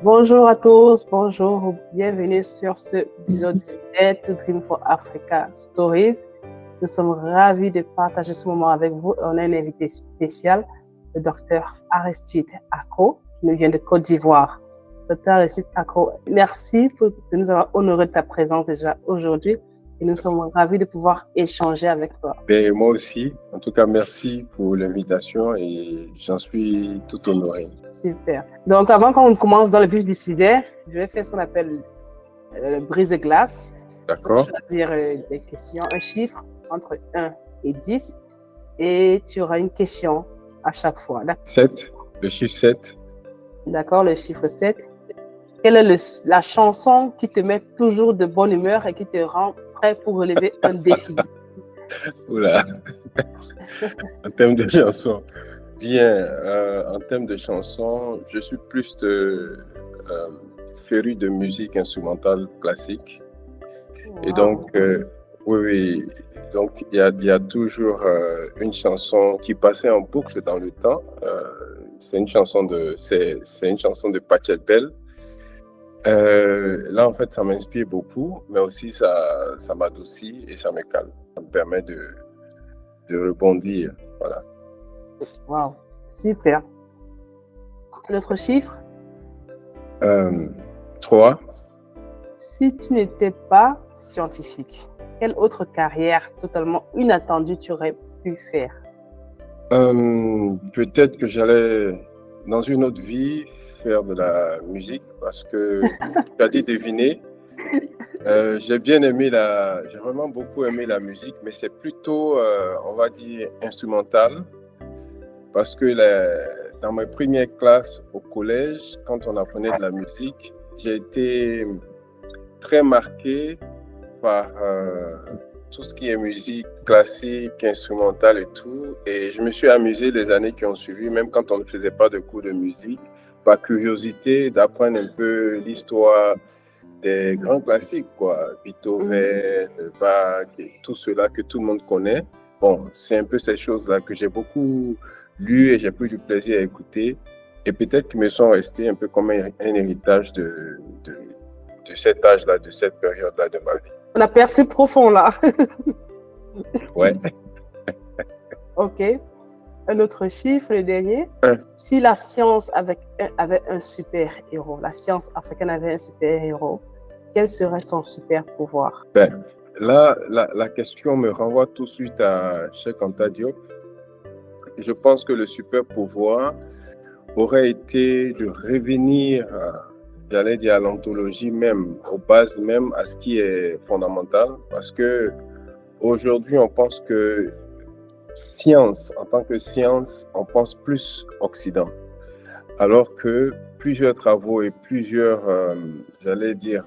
Bonjour à tous, bonjour, bienvenue sur ce épisode de Dare to Dream for Africa Stories. Nous sommes ravis de partager ce moment avec vous. On a un invité spécial, le docteur Aristide Acko, qui nous vient de Côte d'Ivoire. Docteur Aristide Acko, merci de nous avoir honoré de ta présence déjà aujourd'hui. Et nous sommes ravis de pouvoir échanger avec toi. Ben, moi aussi. En tout cas, merci pour l'invitation et j'en suis tout honoré. Super. Donc, avant qu'on commence dans le vif du sujet, je vais faire ce qu'on appelle le brise-glace. D'accord. Tu vas choisir des questions, un chiffre entre 1 et 10 et tu auras une question à chaque fois. 7, le chiffre 7. D'accord, le chiffre 7. Quelle est la chanson qui te met toujours de bonne humeur et qui te rend prêt pour relever un défi? Oula. En termes de chansons. Bien, en termes de chansons, je suis plus féru de musique instrumentale classique. Wow. Et donc, oui. Donc, il y a toujours une chanson qui passait en boucle dans le temps. C'est une chanson de Pachelbel. Là, en fait, ça m'inspire beaucoup, mais aussi ça m'adoucit et ça me calme. Ça me permet de rebondir. Voilà. Wow, super. L'autre chiffre? 3. Si tu n'étais pas scientifique, quelle autre carrière totalement inattendue tu aurais pu faire? Peut-être que j'allais, dans une autre vie, faire de la musique parce que tu as dit deviner. J'ai vraiment beaucoup aimé la musique, mais c'est plutôt, on va dire, instrumental. Parce que dans mes premières classes au collège, quand on apprenait de la musique, j'ai été très marqué par tout ce qui est musique classique, instrumentale et tout. Et je me suis amusé les années qui ont suivi, même quand on ne faisait pas de cours de musique, par curiosité d'apprendre un peu l'histoire des grands classiques, quoi. Beethoven, Bach, et tout cela que tout le monde connaît. Bon, c'est un peu ces choses-là que j'ai beaucoup lu et j'ai pris du plaisir à écouter. Et peut-être qu'ils me sont restés un peu comme un héritage de cet âge-là, de cette période-là de ma vie. On a percé profond là. Ouais. Ok. Un autre chiffre, le dernier. Si la science avait un super-héros, la science africaine avait un super-héros, quel serait son super-pouvoir? Ben, là, la question me renvoie tout de suite à Cheikh Anta Diop. Je pense que le super-pouvoir aurait été de revenir, j'allais dire à l'ontologie même, aux bases même, à ce qui est fondamental. Parce que aujourd'hui, on pense que science, en tant que science, on pense plus Occident. Alors que plusieurs travaux et plusieurs, j'allais dire,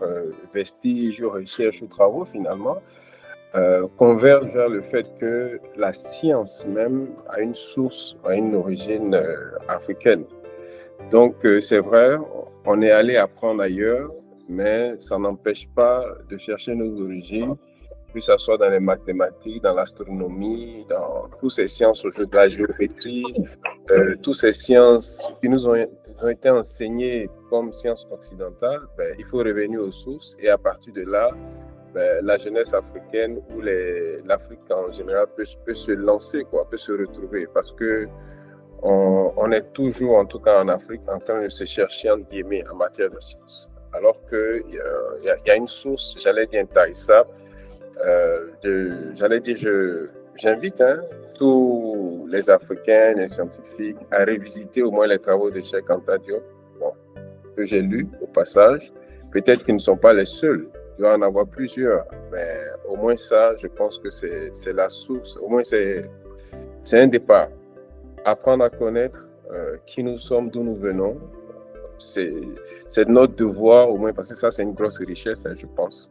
vestiges, recherches ou travaux finalement, convergent vers le fait que la science même a une source, a une origine africaine. Donc c'est vrai, on est allé apprendre ailleurs, mais ça n'empêche pas de chercher nos origines, que ce soit dans les mathématiques, dans l'astronomie, dans toutes ces sciences aujourd'hui, la géométrie, toutes ces sciences qui nous ont été enseignées comme sciences occidentales, ben, il faut revenir aux sources et à partir de là, ben, la jeunesse africaine ou l'Afrique en général peut se lancer, quoi, peut se retrouver parce que on est toujours, en tout cas en Afrique, en train de se chercher en guillemets en matière de sciences. Alors qu'il y a une source, j'allais dire intarissable. J'allais dire, j'invite tous les Africains, les scientifiques à revisiter au moins les travaux de Cheikh Anta Diop, bon, que j'ai lus au passage. Peut-être qu'ils ne sont pas les seuls, il doit en avoir plusieurs, mais au moins ça, je pense que c'est la source, au moins c'est un départ. Apprendre à connaître qui nous sommes, d'où nous venons, c'est notre devoir au moins, parce que ça c'est une grosse richesse, je pense.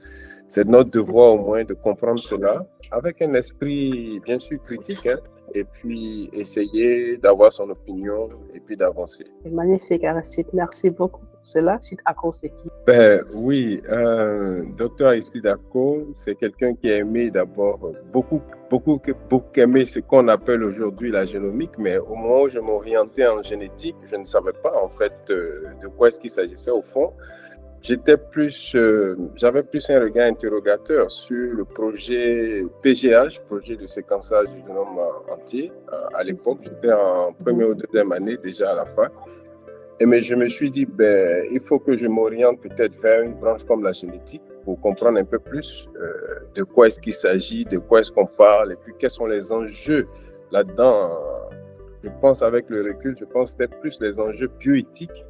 C'est notre devoir au moins de comprendre cela avec un esprit bien sûr critique, et puis essayer d'avoir son opinion et puis d'avancer. Magnifique, Aristide. Merci beaucoup pour cela. Aristide Ako, c'est qui? Oui, Dr Aristide Ako, c'est quelqu'un qui a aimé d'abord beaucoup aimé ce qu'on appelle aujourd'hui la génomique, mais au moment où je m'orientais en génétique, je ne savais pas en fait de quoi est-ce qu'il s'agissait au fond. J'avais plus un regard interrogateur sur le projet PGH, projet de séquençage du génome entier. À l'époque, j'étais en première ou deuxième année déjà à la fac. Mais je me suis dit, il faut que je m'oriente peut-être vers une branche comme la génétique pour comprendre un peu plus de quoi est-ce qu'il s'agit, de quoi est-ce qu'on parle, et puis quels sont les enjeux là-dedans. Je pense avec le recul, je pense peut-être plus les enjeux bioéthiques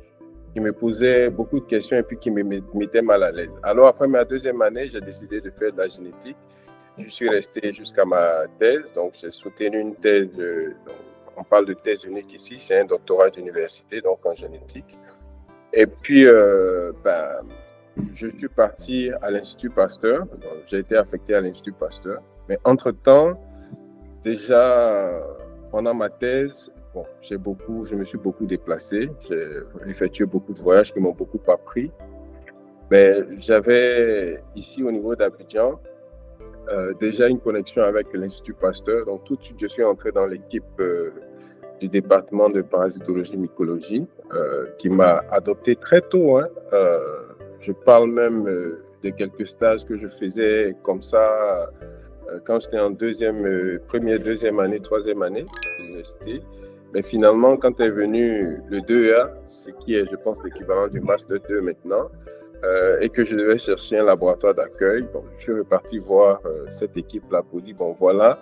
qui me posaient beaucoup de questions et puis qui me mettaient mal à l'aise. Alors après ma deuxième année, j'ai décidé de faire de la génétique. Je suis resté jusqu'à ma thèse, donc j'ai soutenu une thèse, on parle de thèse unique ici, c'est un doctorat d'université, donc en génétique. Et puis, je suis parti à l'Institut Pasteur, j'ai été affecté à l'Institut Pasteur. Mais entre-temps, déjà, pendant ma thèse, je me suis beaucoup déplacé, j'ai effectué beaucoup de voyages qui m'ont beaucoup appris. Mais j'avais ici au niveau d'Abidjan déjà une connexion avec l'Institut Pasteur. Donc tout de suite, je suis entré dans l'équipe du département de parasitologie mycologie qui m'a adopté très tôt. Je parle même de quelques stages que je faisais comme ça quand j'étais en première, deuxième année, troisième année de l'université. Mais finalement, quand est venu le 2A, ce qui est, je pense, l'équivalent du Master 2 maintenant, et que je devais chercher un laboratoire d'accueil, je suis reparti voir cette équipe-là pour dire, voilà,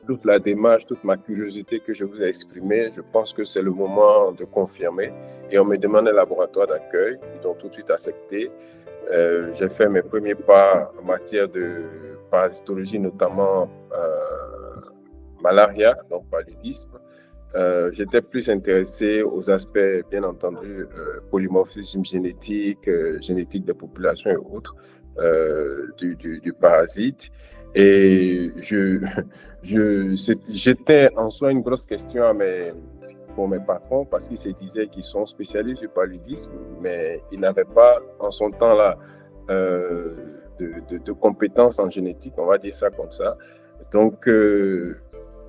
toute la démarche, toute ma curiosité que je vous ai exprimée, je pense que c'est le moment de confirmer. Et on me demande un laboratoire d'accueil, ils ont tout de suite accepté. J'ai fait mes premiers pas en matière de parasitologie, notamment malaria, donc paludisme. J'étais plus intéressé aux aspects, bien entendu, polymorphisme génétique, génétique des populations et autres du parasite. Et j'étais en soi une grosse question pour mes patrons parce qu'ils se disaient qu'ils sont spécialistes du paludisme, mais ils n'avaient pas en son temps-là de compétences en génétique, on va dire ça comme ça. Donc,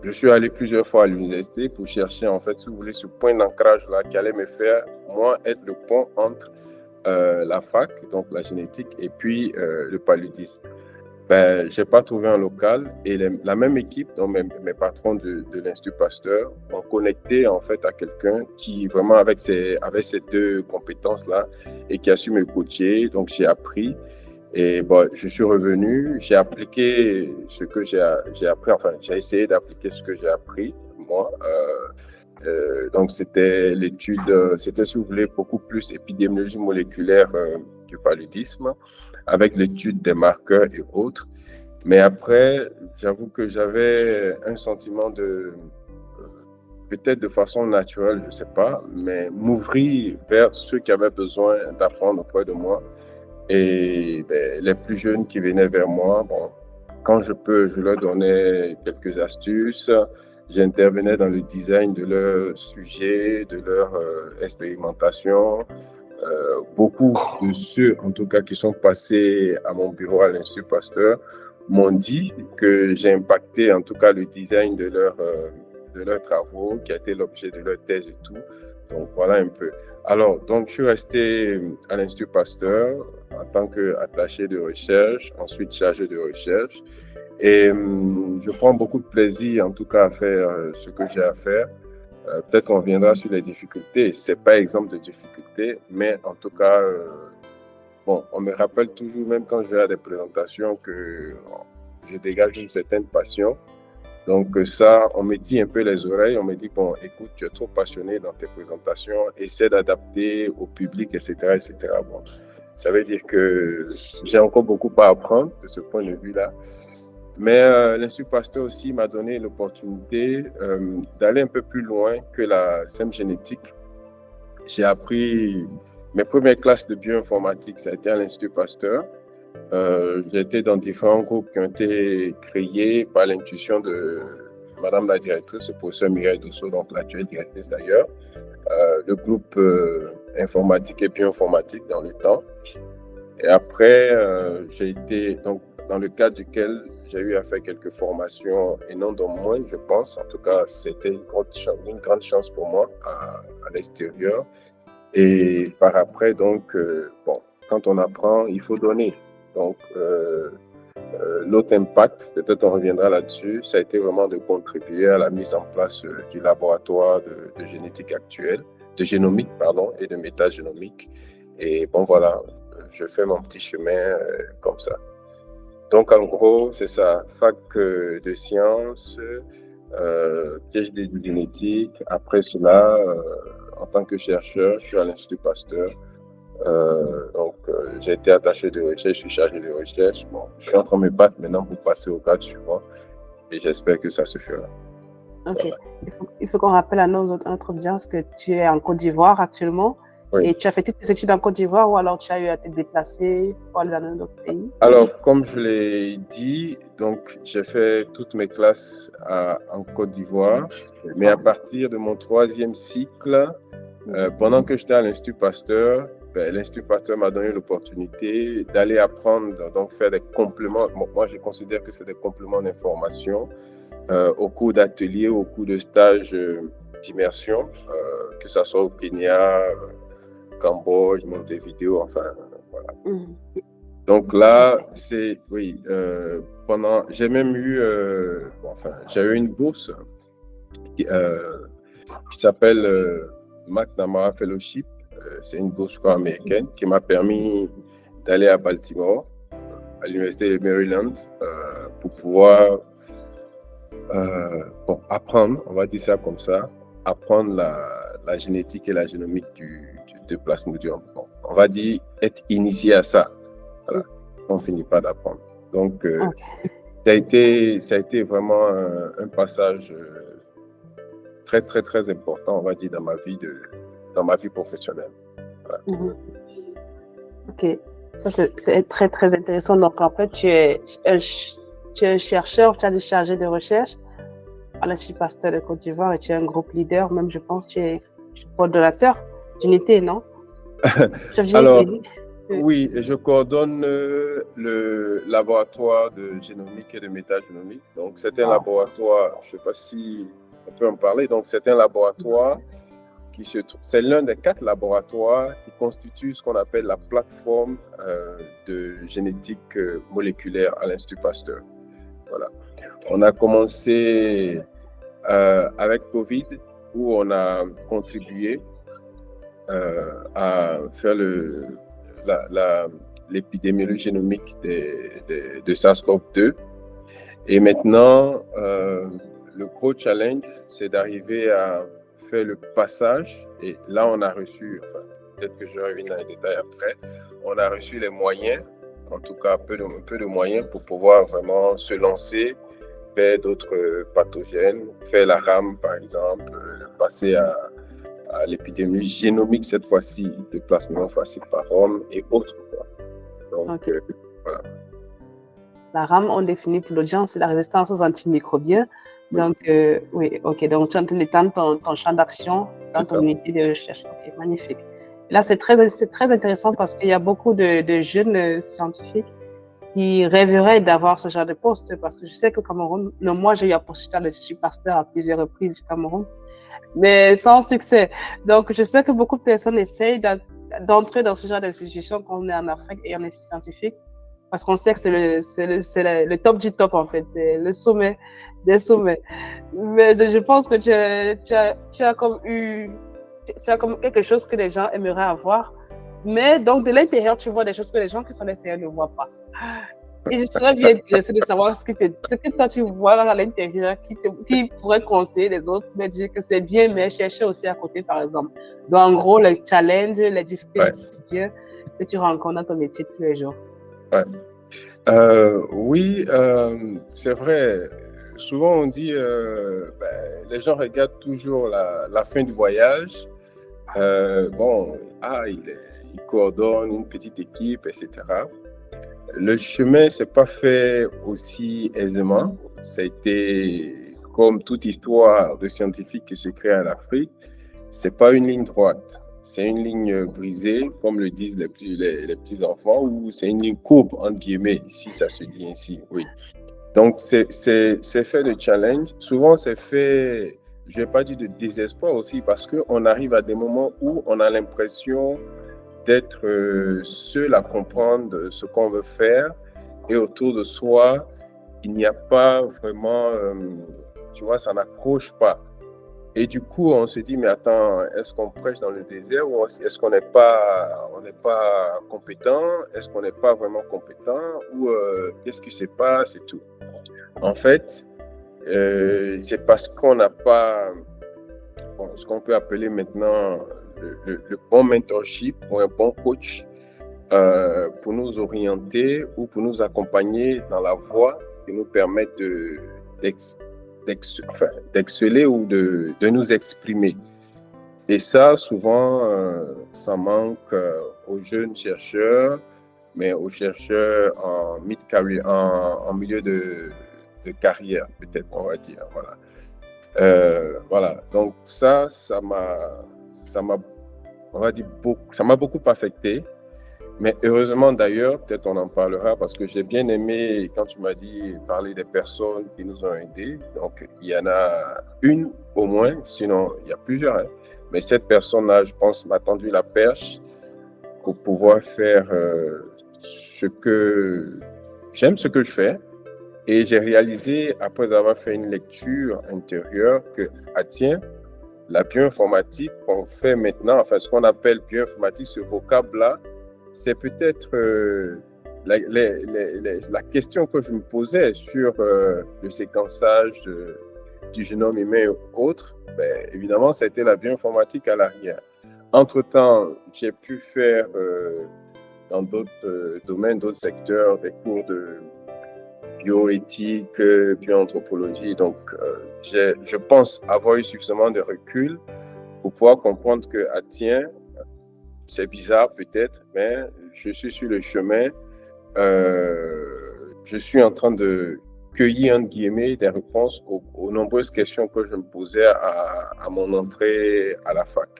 je suis allé plusieurs fois à l'université pour chercher, en fait, si vous voulez, ce point d'ancrage-là qui allait me faire, moi, être le pont entre la fac, donc la génétique, et puis le paludisme. Je n'ai pas trouvé un local et la même équipe, donc mes patrons de l'Institut Pasteur, m'ont connecté, en fait, à quelqu'un qui, vraiment, avait ces deux compétences-là et qui a su me coacher. Donc, j'ai appris. Et je suis revenu, j'ai appliqué ce que j'ai appris, enfin, j'ai essayé d'appliquer ce que j'ai appris, moi. Donc, c'était l'étude, c'était, si vous voulez, beaucoup plus épidémiologie moléculaire du paludisme, avec l'étude des marqueurs et autres. Mais après, j'avoue que j'avais un sentiment peut-être de façon naturelle, je ne sais pas, mais m'ouvrir vers ceux qui avaient besoin d'apprendre auprès de moi. Et les plus jeunes qui venaient vers moi, quand je peux, je leur donnais quelques astuces. J'intervenais dans le design de leurs sujets, de leur expérimentation. Beaucoup de ceux, en tout cas, qui sont passés à mon bureau à l'Institut Pasteur, m'ont dit que j'ai impacté, en tout cas, le design de leurs travaux, qui a été l'objet de leur thèse et tout. Donc, voilà un peu. Alors, donc, je suis resté à l'Institut Pasteur en tant qu'attaché de recherche, ensuite chargé de recherche. Et je prends beaucoup de plaisir, en tout cas, à faire ce que j'ai à faire. Peut-être qu'on reviendra sur les difficultés. Ce n'est pas exemple de difficultés, mais en tout cas, on me rappelle toujours, même quand je vais à des présentations, que je dégage une certaine passion. Donc ça, on me dit un peu les oreilles, on me dit, écoute, tu es trop passionné dans tes présentations, essaie d'adapter au public, etc., etc. Ça veut dire que j'ai encore beaucoup à apprendre de ce point de vue-là. Mais l'Institut Pasteur aussi m'a donné l'opportunité d'aller un peu plus loin que la simple génétique. J'ai appris mes premières classes de bioinformatique, ça a été à l'Institut Pasteur. J'ai été dans différents groupes qui ont été créés par l'intuition de Madame la directrice, le professeur Mireille Dosso, donc l'actuelle directrice d'ailleurs, le groupe informatique et bioinformatique dans le temps. Et après, j'ai été, donc, dans le cadre duquel j'ai eu à faire quelques formations, et non dans moins, je pense. En tout cas, c'était une grande chance pour moi à l'extérieur. Et par après, donc, bon, quand on apprend, il faut donner. Donc, l'autre impact, peut-être on reviendra là-dessus, ça a été vraiment de contribuer à la mise en place du laboratoire de génétique actuelle, de génomique, pardon, et de métagénomique. Et bon, voilà, je fais mon petit chemin comme ça. Donc, en gros, c'est ça, fac de sciences, PhD de génétique. Après cela, en tant que chercheur, je suis à l'Institut Pasteur. Donc, j'ai été attaché de recherche, je suis chargé de recherche. Bon, je suis en train de me battre maintenant pour passer au cadre suivant et j'espère que ça se fera. Ok. Voilà. Il faut qu'on rappelle à notre audience que tu es en Côte d'Ivoire actuellement. Oui. Et tu as fait toutes tes études en Côte d'Ivoire ou alors tu as eu à te déplacer pour aller dans un autre pays? Alors, comme je l'ai dit, donc j'ai fait toutes mes classes en Côte d'Ivoire, mais à partir de mon 3e cycle, pendant que j'étais à l'Institut Pasteur, l'Institut Pasteur m'a donné l'opportunité d'aller apprendre, donc faire des compléments. Moi, je considère que c'est des compléments d'information au cours d'ateliers, au cours de stages d'immersion, que ce soit au Kenya, Cambodge, Montevideo, enfin, voilà. Donc là, c'est, oui, j'ai même eu, j'ai eu une bourse qui s'appelle McNamara Fellowship. C'est une bourse, je crois, américaine qui m'a permis d'aller à Baltimore, à l'Université de Maryland, pour pouvoir apprendre, on va dire ça comme ça, apprendre la génétique et la génomique de Plasmodium. Bon, on va dire être initié à ça. Voilà. On ne finit pas d'apprendre. Donc, ça a été vraiment un passage très, très, très important, on va dire, dans ma vie professionnelle. Voilà. Ok, ça c'est très, très intéressant. Donc, en fait, tu es un chercheur, tu as des chargés de recherche à l'Institut Pasteur de Côte d'Ivoire et tu es un groupe leader, même je pense, tu es coordonnateur d'unité, non? Alors, oui, je coordonne le laboratoire de génomique et de métagénomique. Donc, c'est un laboratoire, je ne sais pas si on peut en parler, donc c'est un laboratoire c'est l'un des 4 laboratoires qui constituent ce qu'on appelle la plateforme de génétique moléculaire à l'Institut Pasteur. Voilà. On a commencé avec COVID, où on a contribué à faire l'épidémiologie génomique de SARS-CoV-2. Et maintenant, le gros challenge, c'est d'arriver à faire le passage. Et là, on a reçu, enfin, peut-être que je reviens dans les détails après, on a reçu les moyens, en tout cas un peu de moyens pour pouvoir vraiment se lancer vers d'autres pathogènes, faire la RAM, par exemple, passer à l'épidémie génomique, cette fois-ci, de Plasmodium falciparum et autres. Donc, voilà. La RAM, on définit pour l'audience, c'est la résistance aux antimicrobiens. Donc, oui, ok. Donc, tu es en train d'étendre ton champ d'action dans ton unité de recherche. Ok, magnifique. Là, c'est très intéressant parce qu'il y a beaucoup de jeunes scientifiques qui rêveraient d'avoir ce genre de poste parce que je sais qu'au Cameroun, moi, j'ai eu à postuler à l'Institut Pasteur à plusieurs reprises du Cameroun, mais sans succès. Donc, je sais que beaucoup de personnes essayent d'entrer dans ce genre d'institution quand on est en Afrique et on est scientifique, parce qu'on sait que c'est le top du top, en fait. C'est le sommet des sommets. Mais je pense que tu as comme quelque chose que les gens aimeraient avoir. Mais donc, de l'intérieur, tu vois des choses que les gens qui sont à l'extérieur ne voient pas. Et je serais bien intéressée de savoir ce que toi, tu vois à l'intérieur qui pourrait conseiller les autres, me dire que c'est bien, mais chercher aussi à côté, par exemple. Donc, en gros, les challenges, les difficultés que tu rencontres dans ton métier tous les jours. Ouais. Oui, c'est vrai. Souvent, on dit les gens regardent toujours la fin du voyage. Il coordonne une petite équipe, etc. Le chemin, c'est pas fait aussi aisément. Ça a été comme toute histoire de scientifique qui se crée en Afrique, c'est pas une ligne droite. C'est une ligne brisée, comme le disent les petits enfants, ou c'est une ligne courbe, entre guillemets, si ça se dit ainsi, oui. Donc, c'est fait de challenge. Souvent, c'est fait, je vais pas dire de désespoir aussi, parce qu'on arrive à des moments où on a l'impression d'être seul à comprendre ce qu'on veut faire, et autour de soi, il n'y a pas vraiment, tu vois, ça n'accroche pas. Et du coup, on se dit, mais attends, est-ce qu'on prêche dans le désert ou est-ce qu'on n'est pas compétent? Est-ce qu'on n'est pas vraiment compétent? Ou qu'est-ce qui se passe et tout? En fait, c'est parce qu'on n'a pas ce qu'on peut appeler maintenant le bon mentorship ou un bon coach pour nous orienter ou pour nous accompagner dans la voie qui nous permette d'exceller ou de nous exprimer. Et ça, souvent, ça manque aux jeunes chercheurs, mais aux chercheurs en mid-career, en milieu de carrière, peut-être, on va dire. Voilà. Voilà. Donc ça m'a, on va dire, ça m'a beaucoup affecté. Mais heureusement d'ailleurs, peut-être on en parlera parce que j'ai bien aimé quand tu m'as dit parler des personnes qui nous ont aidés. Donc il y en a une au moins, sinon il y a plusieurs. Hein. Mais cette personne-là, je pense, m'a tendu la perche pour pouvoir faire ce que j'aime, ce que je fais. Et j'ai réalisé, après avoir fait une lecture intérieure, que, ah tiens, la bioinformatique qu'on fait maintenant, enfin ce qu'on appelle bioinformatique, ce vocable-là, c'est peut-être la question que je me posais sur le séquençage du génome humain et autres. Ben, évidemment, ça a été la bioinformatique à l'arrière. Entre-temps, j'ai pu faire dans d'autres domaines, d'autres secteurs, des cours de bioéthique, bioanthropologie. Donc, je pense avoir eu suffisamment de recul pour pouvoir comprendre que, ah tiens, c'est bizarre peut-être, mais je suis sur le chemin. Je suis en train de cueillir, entre guillemets, des réponses aux nombreuses questions que je me posais à mon entrée à la fac.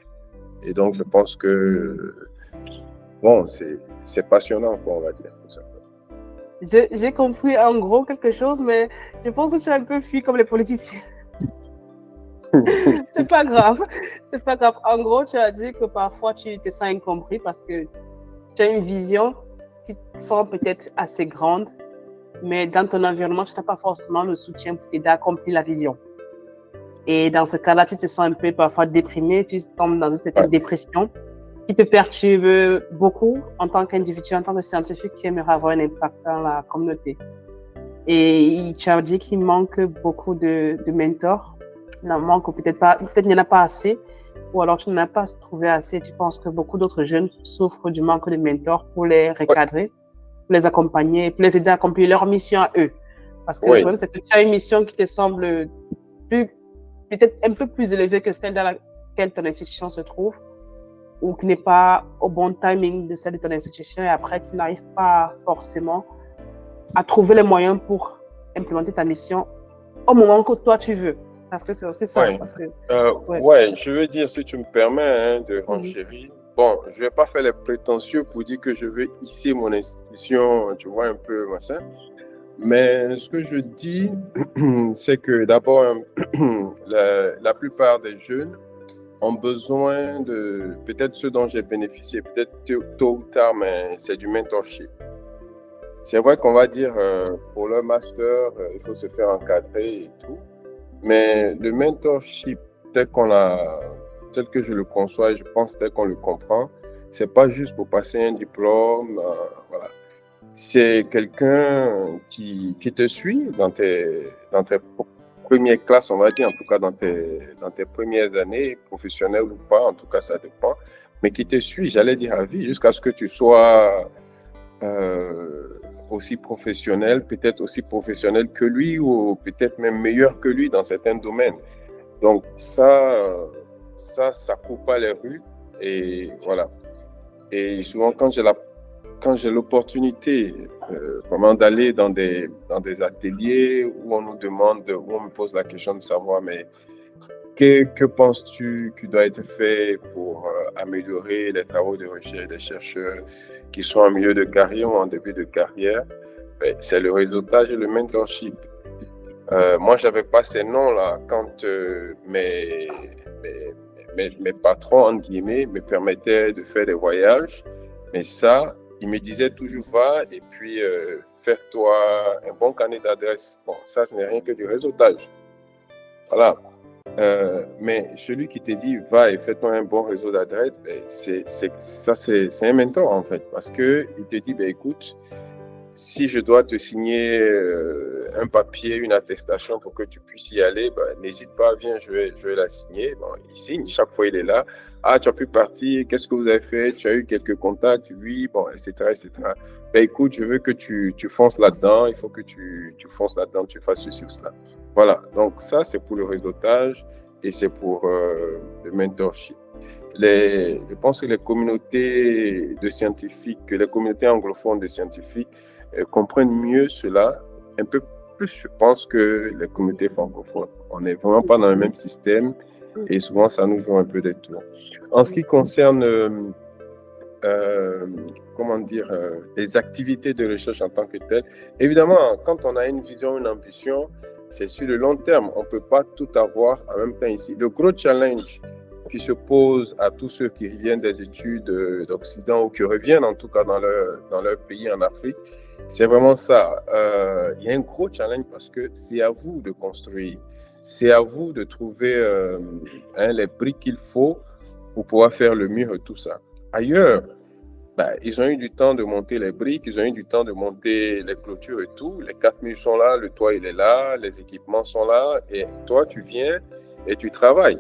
Et donc, je pense que, bon, c'est passionnant, quoi, on va dire. Tout ça. J'ai compris en gros quelque chose, mais je pense que tu as un peu fui comme les politiciens. C'est pas grave, c'est pas grave. En gros, tu as dit que parfois tu te sens incompris parce que tu as une vision qui te semble peut-être assez grande, mais dans ton environnement, tu n'as pas forcément le soutien pour t'aider à accomplir la vision. Et dans ce cas-là, tu te sens un peu parfois déprimé, tu tombes dans une certaine dépression qui te perturbe beaucoup en tant qu'individu, en tant que scientifique qui aimerait avoir un impact dans la communauté. Et tu as dit qu'il manque beaucoup de mentors. Il en manque peut-être pas, peut-être il n'y en a pas assez, ou alors tu n'en as pas trouvé assez. Tu penses que beaucoup d'autres jeunes souffrent du manque de mentors pour les recadrer, pour les accompagner, pour les aider à accomplir leur mission à eux. Parce que le problème, c'est que tu as une mission qui te semble peut-être un peu plus élevée que celle dans laquelle ton institution se trouve, ou qui n'est pas au bon timing de celle de ton institution, et après, tu n'arrives pas forcément à trouver les moyens pour implémenter ta mission au moment que toi tu veux. Parce que c'est aussi ça. Ouais. Parce que, je veux dire, si tu me permets, de renchérir. Bon, je ne vais pas faire les prétentieux pour dire que je veux hisser mon institution, tu vois, un peu, machin. Mais ce que je dis, c'est que d'abord, la plupart des jeunes ont besoin de, peut-être ceux dont j'ai bénéficié, peut-être tôt ou tard, mais c'est du mentorship. C'est vrai qu'on va dire, pour le master, il faut se faire encadrer et tout. Mais le mentorship, tel que je le conçois et je pense tel qu'on le comprend, c'est pas juste pour passer un diplôme, voilà. C'est quelqu'un qui te suit dans tes premières classes, on va dire, en tout cas dans tes premières années, professionnelles ou pas, en tout cas ça dépend, mais qui te suit, j'allais dire à vie, jusqu'à ce que tu sois aussi professionnel, peut-être aussi professionnel que lui ou peut-être même meilleur que lui dans certains domaines. Donc ça court pas les rues et voilà. Et souvent quand quand j'ai l'opportunité vraiment d'aller dans des ateliers où on nous demande, où on me pose la question de savoir, mais que penses-tu qui doit être fait pour améliorer les travaux de recherche des chercheurs qui sont en milieu de carrière ou en début de carrière? Ben, c'est le réseautage et le mentorship. Moi, j'avais pas ces noms-là quand mes patrons, entre guillemets, me permettaient de faire des voyages. Mais ça, ils me disaient toujours va et puis fais-toi un bon carnet d'adresses. Bon, ça, ce n'est rien que du réseautage. Voilà. Mais celui qui te dit va et fais-toi un bon réseau d'adresses, ben, c'est un mentor en fait. Parce qu'il te dit, ben, écoute, si je dois te signer un papier, une attestation pour que tu puisses y aller, ben, n'hésite pas, viens, je vais la signer. Bon, il signe, chaque fois il est là. Ah, tu as pu partir, qu'est-ce que vous avez fait? Tu as eu quelques contacts? Oui, bon, etc., etc. Ben, écoute, je veux que tu fonces là-dedans, il faut que tu fonces là-dedans, tu fasses ceci ou cela. Voilà, donc ça, c'est pour le réseautage et c'est pour le mentorship. Je pense que les communautés de scientifiques, les communautés anglophones de scientifiques comprennent mieux cela, un peu plus, je pense, que les communautés francophones. On n'est vraiment pas dans le même système et souvent, ça nous joue un peu des tours. En ce qui concerne, les activités de recherche en tant que telles, évidemment, quand on a une vision, une ambition, c'est sur le long terme. On ne peut pas tout avoir en même temps ici. Le gros challenge qui se pose à tous ceux qui viennent des études d'Occident ou qui reviennent en tout cas dans leur pays en Afrique, c'est vraiment ça. Il y a un gros challenge parce que c'est à vous de construire. C'est à vous de trouver les briques qu'il faut pour pouvoir faire le mur et tout ça. Ailleurs, ben, ils ont eu du temps de monter les briques, ils ont eu du temps de monter les clôtures et tout. Les 4 murs sont là, le toit il est là, les équipements sont là. Et toi, tu viens et tu travailles.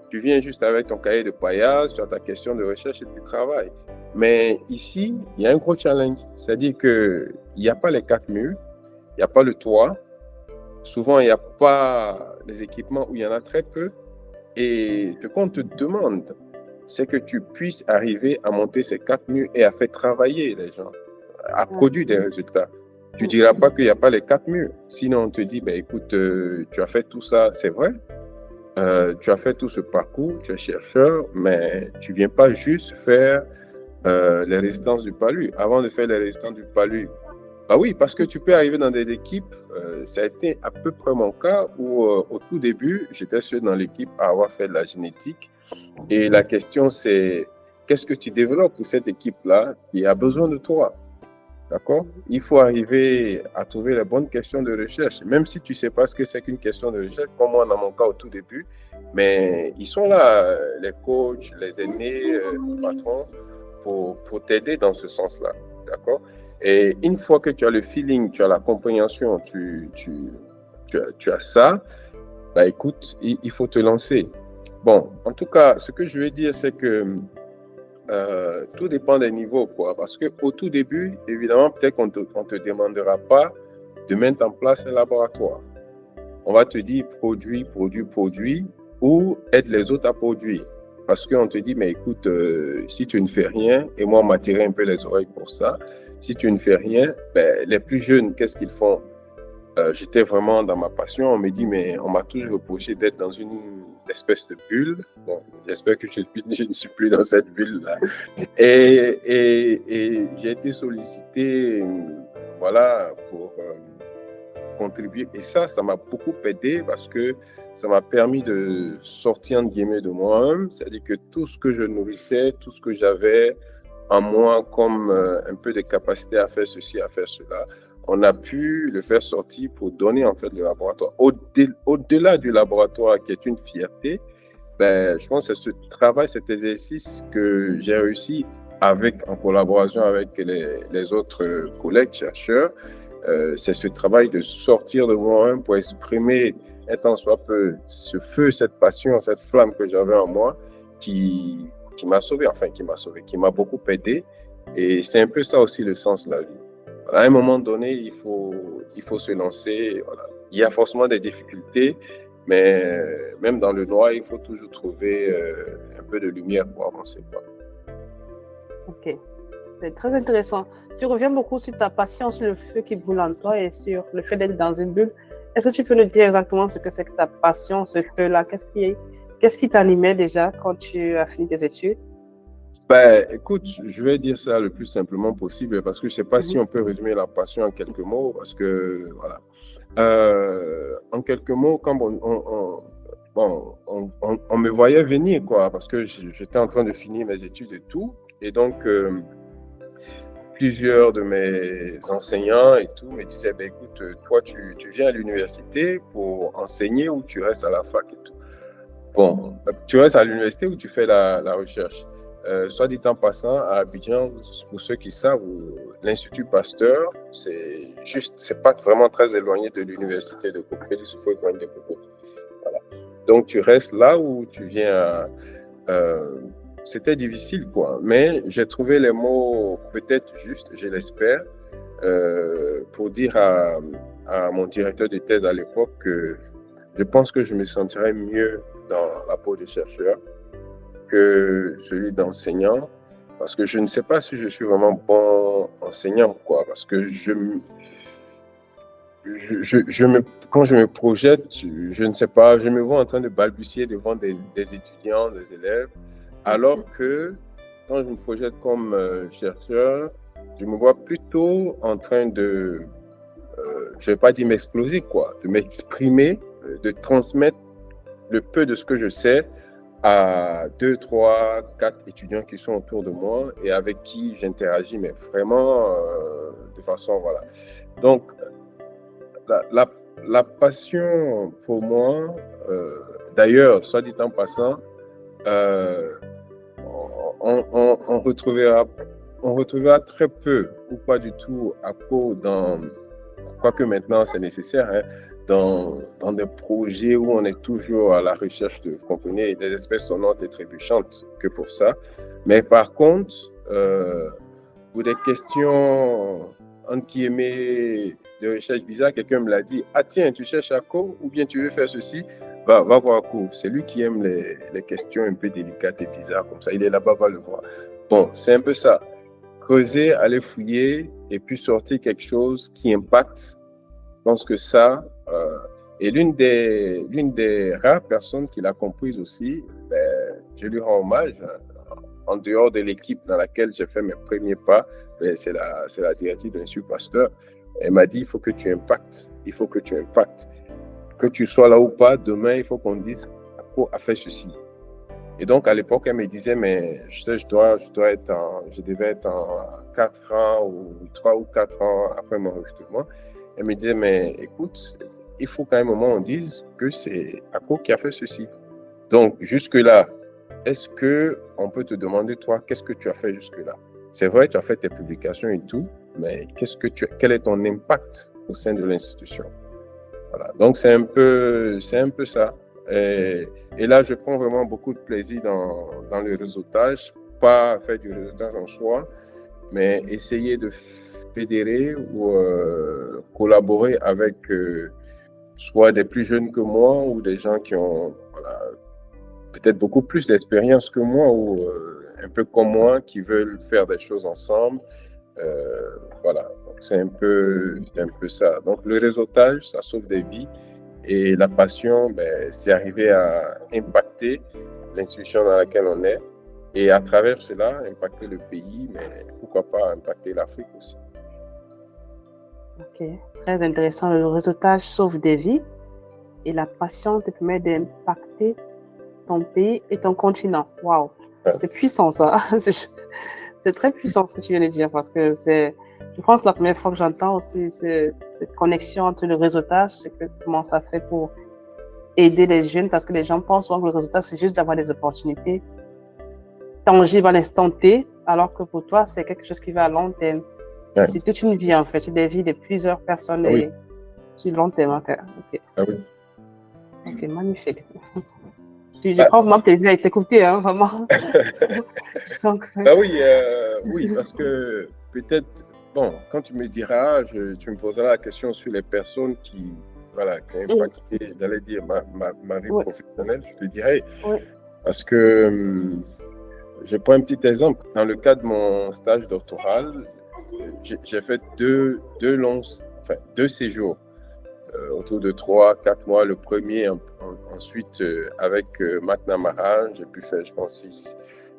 Tu viens juste avec ton cahier de paillage, tu as ta question de recherche et tu travailles. Mais ici, il y a un gros challenge. C'est-à-dire qu'il n'y a pas les 4 murs, il n'y a pas le toit. Souvent, il n'y a pas les équipements où il y en a très peu. Et ce qu'on te demande, c'est que tu puisses arriver à monter ces 4 murs et à faire travailler les gens, à produire des résultats. Tu ne diras pas qu'il n'y a pas les 4 murs. Sinon, on te dit, ben, écoute, tu as fait tout ça, c'est vrai. Tu as fait tout ce parcours, tu es chercheur, mais tu ne viens pas juste faire les résistances du palu. Avant de faire les résistances du palu, bah oui, parce que tu peux arriver dans des équipes, ça a été à peu près mon cas où au tout début, j'étais seul dans l'équipe à avoir fait de la génétique. Et la question, c'est qu'est-ce que tu développes pour cette équipe-là qui a besoin de toi? D'accord? Il faut arriver à trouver les bonnes questions de recherche, même si tu ne sais pas ce que c'est qu'une question de recherche, comme moi dans mon cas au tout début. Mais ils sont là, les coachs, les aînés, les patrons, pour t'aider dans ce sens-là. D'accord? Et une fois que tu as le feeling, tu as la compréhension, tu as ça, bah écoute, il faut te lancer. Bon, en tout cas, ce que je veux dire, c'est que tout dépend des niveaux, quoi. Parce qu'au tout début, évidemment, peut-être qu'on ne te demandera pas de mettre en place un laboratoire. On va te dire produit, ou aide les autres à produire. Parce qu'on te dit, mais écoute, si tu ne fais rien, et moi, on m'a tiré un peu les oreilles pour ça, si tu ne fais rien, ben, les plus jeunes, qu'est-ce qu'ils font? J'étais vraiment dans ma passion. On me dit, mais on m'a toujours reproché d'être dans une espèce de bulle. Bon, j'espère que je ne suis plus dans cette bulle-là. Et j'ai été sollicité, voilà, pour contribuer. Et ça m'a beaucoup aidé parce que ça m'a permis de sortir, entre guillemets, de moi-même. C'est-à-dire que tout ce que je nourrissais, tout ce que j'avais en moi comme un peu de capacité à faire ceci, à faire cela, on a pu le faire sortir pour donner en fait le laboratoire. Au-delà du laboratoire qui est une fierté, ben, je pense que c'est ce travail, cet exercice que j'ai réussi en collaboration avec les autres collègues chercheurs. C'est ce travail de sortir de moi-même pour exprimer un tant soit peu ce feu, cette passion, cette flamme que j'avais en moi qui m'a sauvé, qui m'a beaucoup aidé. Et c'est un peu ça aussi le sens de la vie. À un moment donné, il faut se lancer. Voilà. Il y a forcément des difficultés, mais même dans le noir, il faut toujours trouver un peu de lumière pour avancer. Ok. C'est très intéressant. Tu reviens beaucoup sur ta passion, sur le feu qui brûle en toi et sur le fait d'être dans une bulle. Est-ce que tu peux nous dire exactement ce que c'est que ta passion, ce feu-là? Qu'est-ce qui t'animait déjà quand tu as fini tes études? Ben, écoute, je vais dire ça le plus simplement possible parce que je ne sais pas si Mhm. on peut résumer la passion en quelques mots parce que, voilà. En quelques mots, comme bon, on me voyait venir, quoi, parce que j'étais en train de finir mes études et tout. Et donc, plusieurs de mes enseignants et tout me disaient, ben, écoute, toi, tu viens à l'université pour enseigner ou tu restes à la fac et tout. Bon, tu restes à l'université ou tu fais la recherche. Soit dit en passant, à Abidjan, pour ceux qui savent, l'Institut Pasteur, c'est pas vraiment très éloigné de l'université de Cocody, Soufoué-Gouin de Cocody. Voilà. Donc, tu restes là où tu viens. C'était difficile, quoi. Mais j'ai trouvé les mots peut-être justes, je l'espère, pour dire à mon directeur de thèse à l'époque que je pense que je me sentirais mieux dans la peau de chercheur que celui d'enseignant, parce que je ne sais pas si je suis vraiment bon enseignant, quoi, parce que quand je me projette, je ne sais pas, je me vois en train de balbutier devant des étudiants, des élèves, alors que quand je me projette comme chercheur, je me vois plutôt en train de, je ne vais pas dire m'exploser, quoi, de m'exprimer, de transmettre le peu de ce que je sais à 2, 3, 4 étudiants qui sont autour de moi et avec qui j'interagis, mais vraiment de façon, voilà. Donc, la passion pour moi, d'ailleurs, soit dit en passant, euh, on retrouvera très peu ou pas du tout ACO quoique maintenant c'est nécessaire, hein, dans des projets où on est toujours à la recherche de, vous comprenez, des espèces sonnantes et trébuchantes que pour ça. Mais par contre, pour des questions entre guillemets de recherche bizarre, quelqu'un me l'a dit, ah tiens, tu cherches ACO ou bien tu veux faire ceci, va voir ACO. C'est lui qui aime les questions un peu délicates et bizarres comme ça. Il est là-bas, va le voir. Bon, c'est un peu ça. Creuser, aller fouiller et puis sortir quelque chose qui impacte. Je pense que ça, et l'une des rares personnes qui l'a comprise aussi, ben, je lui rends hommage, hein, en dehors de l'équipe dans laquelle j'ai fait mes premiers pas, ben, c'est la directrice de l'Institut Pasteur. Elle m'a dit, il faut que tu impactes, il faut que tu impactes. Que tu sois là ou pas, demain, il faut qu'on dise, ACO a fait ceci. Et donc, à l'époque, elle me disait, mais je devais être en 4 ans ou 3 ou 4 ans après mon recrutement. Elle me disait, mais écoute, il faut qu'à un moment on dise que c'est ACO qui a fait ceci. Donc, jusque-là, est-ce qu'on peut te demander, toi, qu'est-ce que tu as fait jusque-là? C'est vrai, tu as fait tes publications et tout, mais quel est ton impact au sein de l'institution? Voilà. Donc, c'est un peu ça. Et là, je prends vraiment beaucoup de plaisir dans le réseautage, pas faire du réseautage en soi, mais essayer de fédérer ou collaborer avec soit des plus jeunes que moi ou des gens qui ont peut-être beaucoup plus d'expérience que moi ou un peu comme moi qui veulent faire des choses ensemble. Voilà, donc c'est un peu ça. Donc le réseautage, ça sauve des vies et la passion, ben, c'est arriver à impacter l'institution dans laquelle on est et à travers cela, impacter le pays, mais pourquoi pas impacter l'Afrique aussi. Ok, très intéressant. Le réseautage sauve des vies et la passion te permet d'impacter ton pays et ton continent. Waouh, Ouais. c'est puissant ça. C'est très puissant ce que tu viens de dire parce que je pense, la première fois que j'entends aussi cette connexion entre le réseautage, c'est comment ça fait pour aider les jeunes parce que les gens pensent souvent que le réseautage, c'est juste d'avoir des opportunités tangibles à l'instant T, alors que pour toi, c'est quelque chose qui va à long terme. Ouais. C'est toute une vie en fait, c'est des vies de plusieurs personnes Ah oui. et sur long terme. Ok, Ah oui. ok, magnifique. Je prends vraiment plaisir à t'écouter, hein, vraiment. Ah oui, oui, parce que peut-être, bon, quand tu me diras, tu me poseras la question sur les personnes qui ont impacté, j'allais dire, ma vie professionnelle, je te dirai. Oui. Parce que je prends un petit exemple. Dans le cadre de mon stage doctoral, j'ai fait deux séjours autour de 3-4 mois. Le premier, ensuite, avec McNamara, j'ai pu faire, je pense,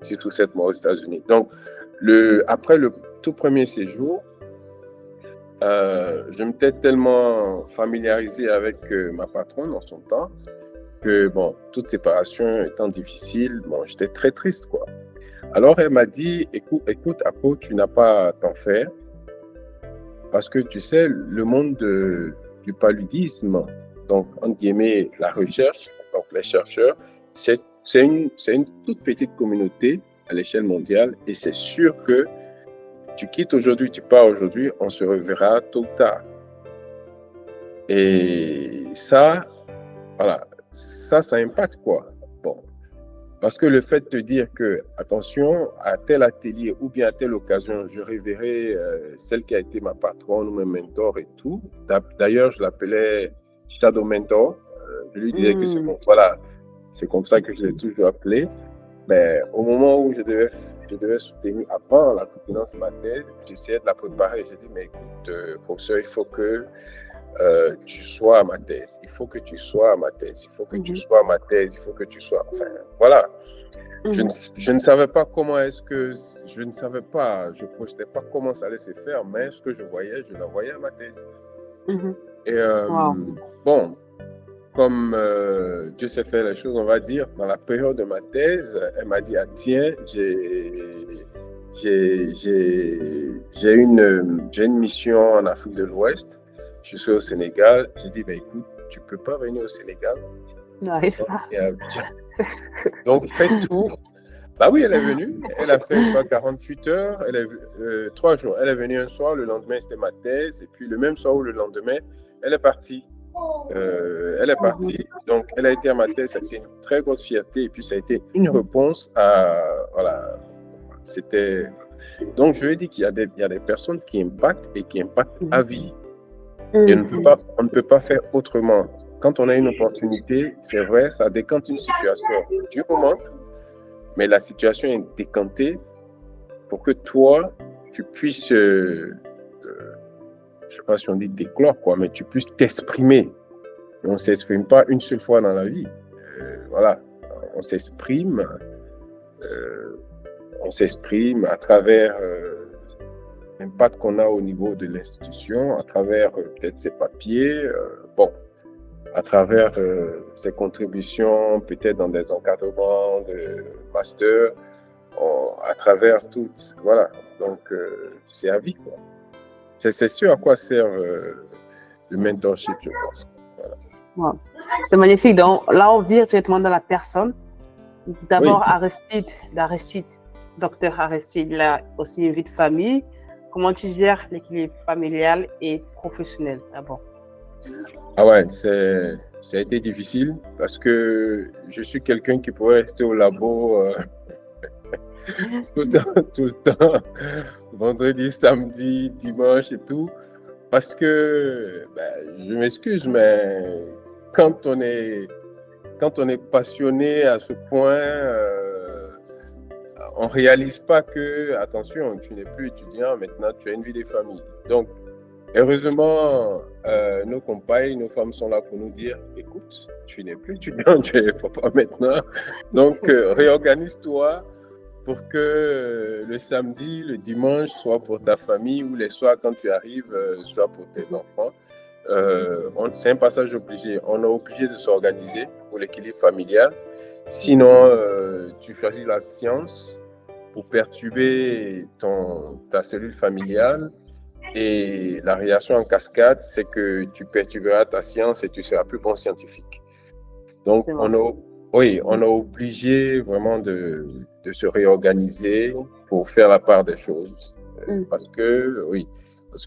6 ou 7 mois aux États-Unis. Donc, après le tout premier séjour, je m'étais tellement familiarisé avec ma patronne en son temps que, bon, toute séparation étant difficile, bon, j'étais très triste, quoi. Alors, elle m'a dit, écoute, Apo, tu n'as pas à t'en faire parce que, tu sais, le monde du paludisme, donc, entre guillemets, la recherche, donc les chercheurs, c'est une toute petite communauté à l'échelle mondiale et c'est sûr que tu quittes aujourd'hui, tu pars aujourd'hui, on se reverra tôt ou tard. Et ça, voilà, ça impacte quoi. Bon, parce que le fait de te dire que, attention, à tel atelier ou bien à telle occasion, je reverrai celle qui a été ma patronne ou mon mentor et tout. D'ailleurs, je l'appelais Shadow Mentor. Je lui disais que c'est bon, voilà, c'est comme ça que je l'ai toujours appelé. Mais au moment où je devais soutenir, avant la soutenance de ma thèse, j'essayais de la préparer. J'ai dit, mais écoute, professeur, il faut que tu sois à ma thèse. Il faut que tu sois à ma thèse. Il faut que tu sois à ma thèse. Il faut que tu sois... Enfin, voilà. Je ne savais pas comment je ne savais pas, je ne projetais pas comment ça allait se faire, mais ce que je voyais, je la voyais à ma thèse. Et bon, comme Dieu sait faire les choses, on va dire, dans la période de ma thèse, elle m'a dit, ah tiens, j'ai une mission en Afrique de l'Ouest, je suis au Sénégal. J'ai dit, ben écoute, tu ne peux pas venir au Sénégal. Donc, fais tout. Bah oui, elle est venue. Elle a fait 48 heures, 3 jours. Elle est venue un soir, le lendemain, c'était ma thèse. Et puis, le même soir ou le lendemain, elle est partie. Donc, elle a été à ma thèse. Ça a été une très grosse fierté. Et puis, ça a été une réponse à... Voilà. C'était... Donc, je lui ai dit qu'il y a des personnes qui impactent et qui impactent à vie. Et on ne peut pas faire autrement. Quand on a une opportunité, c'est vrai, ça décante une situation du moment, mais la situation est décantée pour que toi, tu puisses, je ne sais pas si on dit déclore, quoi, mais tu puisses t'exprimer. On ne s'exprime pas une seule fois dans la vie. Voilà, on s'exprime à travers l'impact qu'on a au niveau de l'institution, à travers peut-être ses papiers, à travers ses contributions, peut-être dans des encadrements de master, à travers toutes, voilà. Donc, c'est à vie, quoi. C'est sûr à quoi sert le mentorship, je pense. Voilà. Wow. C'est magnifique. Donc, là, on vire directement dans la personne. D'abord, oui. Aristide, docteur Aristide, il a aussi une vie de famille. Comment tu gères l'équilibre familial et professionnel, d'abord? Ah ouais, ça a été difficile parce que je suis quelqu'un qui pourrait rester au labo tout le temps, vendredi, samedi, dimanche et tout, parce que, je m'excuse, mais quand on est passionné à ce point, on ne réalise pas que, attention, tu n'es plus étudiant, maintenant tu as une vie de famille. Donc, heureusement, nos compagnes, nos femmes sont là pour nous dire, écoute, tu n'es plus étudiant, tu es papa maintenant. Donc, réorganise-toi pour que le samedi, le dimanche, soit pour ta famille ou les soirs quand tu arrives, soit pour tes enfants. C'est un passage obligé. On est obligé de s'organiser pour l'équilibre familial. Sinon, tu choisis la science pour perturber ta cellule familiale. Et la réaction en cascade, c'est que tu perturberas ta science et tu seras plus bon scientifique. Donc, on est obligé vraiment de se réorganiser pour faire la part des choses. Parce que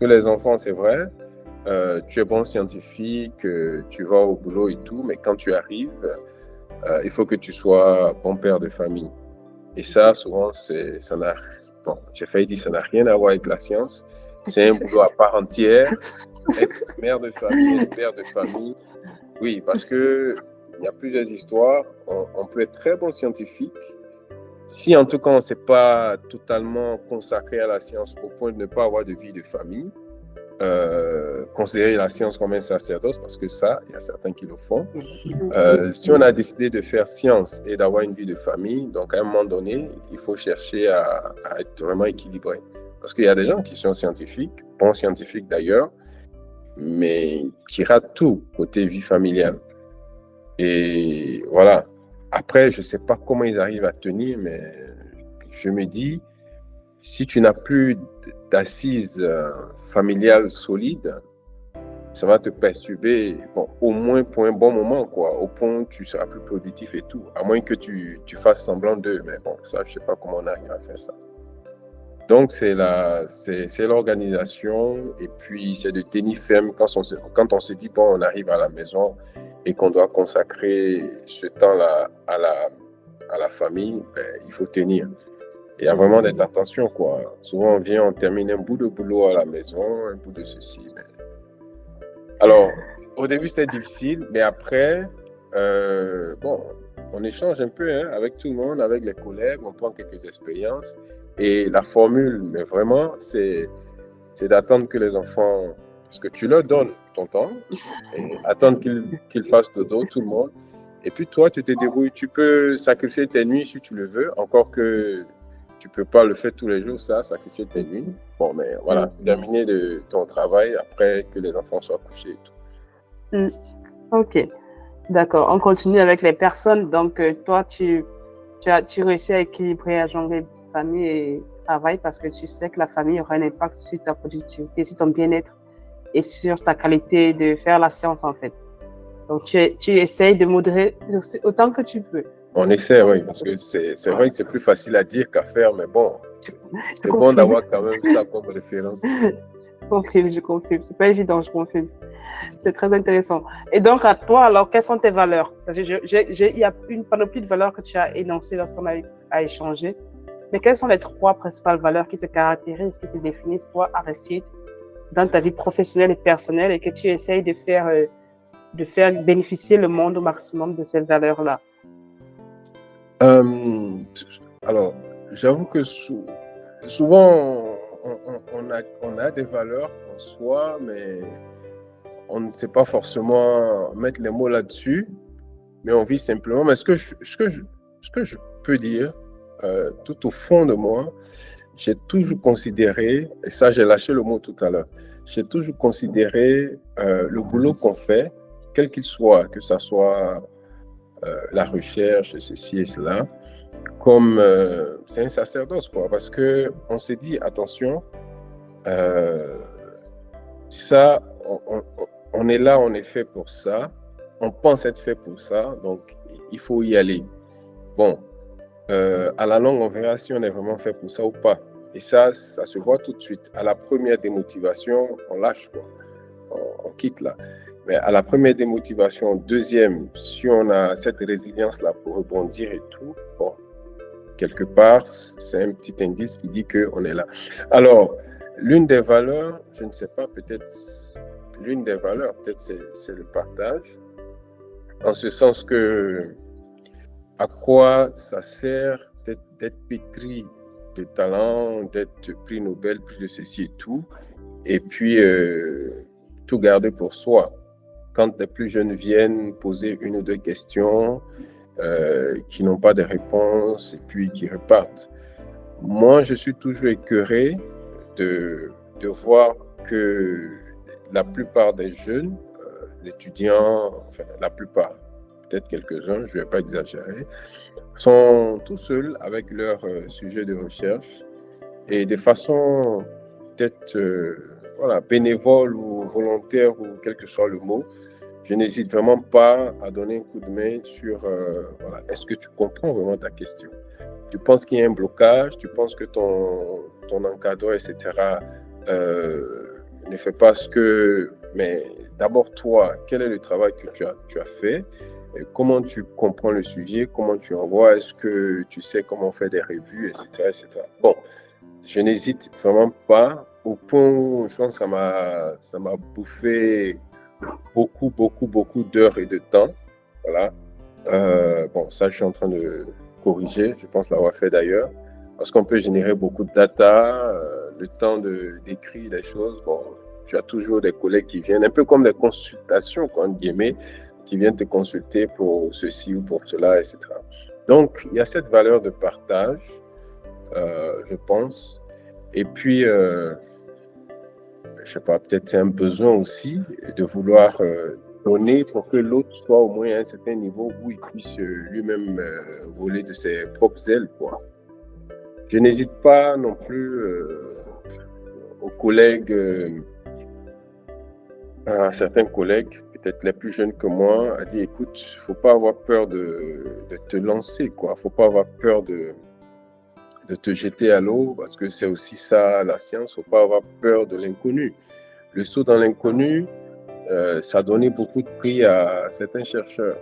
les enfants, c'est vrai, tu es bon scientifique, tu vas au boulot et tout, mais quand tu arrives, il faut que tu sois bon père de famille. Et ça, souvent, j'ai failli dire, ça n'a rien à voir avec la science. C'est un boulot à part entière, être mère de famille, être père de famille. Oui, parce que il y a plusieurs histoires. On peut être très bon scientifique, Si en tout cas on ne s'est pas totalement consacré à la science au point de ne pas avoir de vie de famille, considérer la science comme un sacerdoce, parce que ça, il y a certains qui le font. Si on a décidé de faire science et d'avoir une vie de famille, donc à un moment donné, il faut chercher à être vraiment équilibré. Parce qu'il y a des gens qui sont scientifiques, bons scientifiques d'ailleurs, mais qui ratent tout côté vie familiale. Et voilà. Après, je ne sais pas comment ils arrivent à tenir, mais je me dis, si tu n'as plus d'assises familiales solides, ça va te perturber, bon, au moins pour un bon moment, quoi, au point où tu seras plus productif et tout, à moins que tu fasses semblant d'eux, mais bon, ça, je ne sais pas comment on arrive à faire ça. Donc, c'est l'organisation, et puis c'est de tenir ferme quand on se dit, bon, on arrive à la maison et qu'on doit consacrer ce temps-là à la famille, ben, il faut tenir. Il y a vraiment d'être attention, quoi. Souvent, on termine un bout de boulot à la maison, un bout de ceci. Mais... Alors, au début, c'était difficile, mais après, bon, on échange un peu avec tout le monde, avec les collègues, on prend quelques expériences. Et la formule, mais vraiment, c'est d'attendre que les enfants, parce que tu leur donnes ton temps, et attendre qu'ils fassent dodo, tout le monde. Et puis toi, tu te débrouilles, tu peux sacrifier tes nuits si tu le veux, encore que tu ne peux pas le faire tous les jours, ça, sacrifier tes nuits. Bon, mais voilà, terminer de ton travail après que les enfants soient couchés et tout. Ok, d'accord. On continue avec les personnes. Donc, toi, tu réussis à équilibrer, à jongler famille et travail parce que tu sais que la famille aura un impact sur ta productivité, sur ton bien-être et sur ta qualité de faire la science, en fait. Donc, tu essayes de modérer autant que tu peux. On essaie, oui, parce que c'est vrai que c'est plus facile à dire qu'à faire, mais bon, c'est bon d'avoir quand même ça comme référence. Je confirme. C'est pas évident, je confirme. C'est très intéressant. Et donc, à toi, alors, quelles sont tes valeurs? Il y a une panoplie de valeurs que tu as énoncées lorsqu'on a échangé. Mais quelles sont les 3 principales valeurs qui te caractérisent, qui te définissent, toi, Aristide, dans ta vie professionnelle et personnelle et que tu essayes de faire bénéficier le monde au maximum de ces valeurs-là? Alors, j'avoue que souvent, on a des valeurs en soi, mais on ne sait pas forcément mettre les mots là-dessus, mais on vit simplement. Mais ce que je peux dire, tout au fond de moi, j'ai toujours considéré, et ça j'ai lâché le mot tout à l'heure, j'ai toujours considéré le boulot qu'on fait, quel qu'il soit, que ça soit la recherche, ceci et cela, comme c'est un sacerdoce, quoi, parce qu'on s'est dit, attention, ça, on est là, on est fait pour ça, on pense être fait pour ça, donc il faut y aller. Bon, à la longue, on verra si on est vraiment fait pour ça ou pas. Et ça se voit tout de suite. À la première démotivation, on lâche, quoi. On quitte là. Mais à la première démotivation, deuxième, si on a cette résilience-là pour rebondir et tout, bon, quelque part, c'est un petit indice qui dit qu'on est là. Alors, l'une des valeurs, je ne sais pas, peut-être l'une des valeurs, peut-être c'est le partage, en ce sens que à quoi ça sert d'être pétri de talent, d'être prix Nobel, plus de ceci et tout, et puis tout garder pour soi. Quand les plus jeunes viennent poser une ou deux questions qui n'ont pas de réponse et puis qui repartent. Moi, je suis toujours écœuré de voir que la plupart des jeunes, étudiants, enfin la plupart, peut-être quelques-uns, je ne vais pas exagérer, sont tout seuls avec leur sujet de recherche et de façon peut-être voilà, bénévole ou volontaire ou quel que soit le mot, je n'hésite vraiment pas à donner un coup de main sur voilà, est-ce que tu comprends vraiment ta question? Tu penses qu'il y a un blocage, tu penses que ton encadreur, etc., ne fait pas ce que... Mais d'abord, toi, quel est le travail que tu as fait? Comment tu comprends le sujet? Comment tu envoies? Est-ce que tu sais comment faire des revues, etc., etc. Bon, je n'hésite vraiment pas au point où je pense que ça m'a bouffé beaucoup d'heures et de temps. Voilà. Bon, ça, je suis en train de corriger, je pense l'avoir fait d'ailleurs, parce qu'on peut générer beaucoup de data, le temps d'écrire les choses. Bon, tu as toujours des collègues qui viennent, un peu comme des consultations, quoi, entre guillemets, qui viennent te consulter pour ceci ou pour cela, etc. Donc, il y a cette valeur de partage, je pense. Et puis, je sais pas, peut-être c'est un besoin aussi de vouloir donner pour que l'autre soit au moins à un certain niveau où il puisse lui-même voler de ses propres ailes, quoi. Je n'hésite pas non plus aux collègues, à certains collègues, peut-être les plus jeunes que moi, à dire, écoute, faut pas avoir peur de te lancer, quoi. Faut pas avoir peur de te jeter à l'eau, parce que c'est aussi ça la science. Faut pas avoir peur de l'inconnu. Le saut dans l'inconnu, ça a donné beaucoup de prix à certains chercheurs.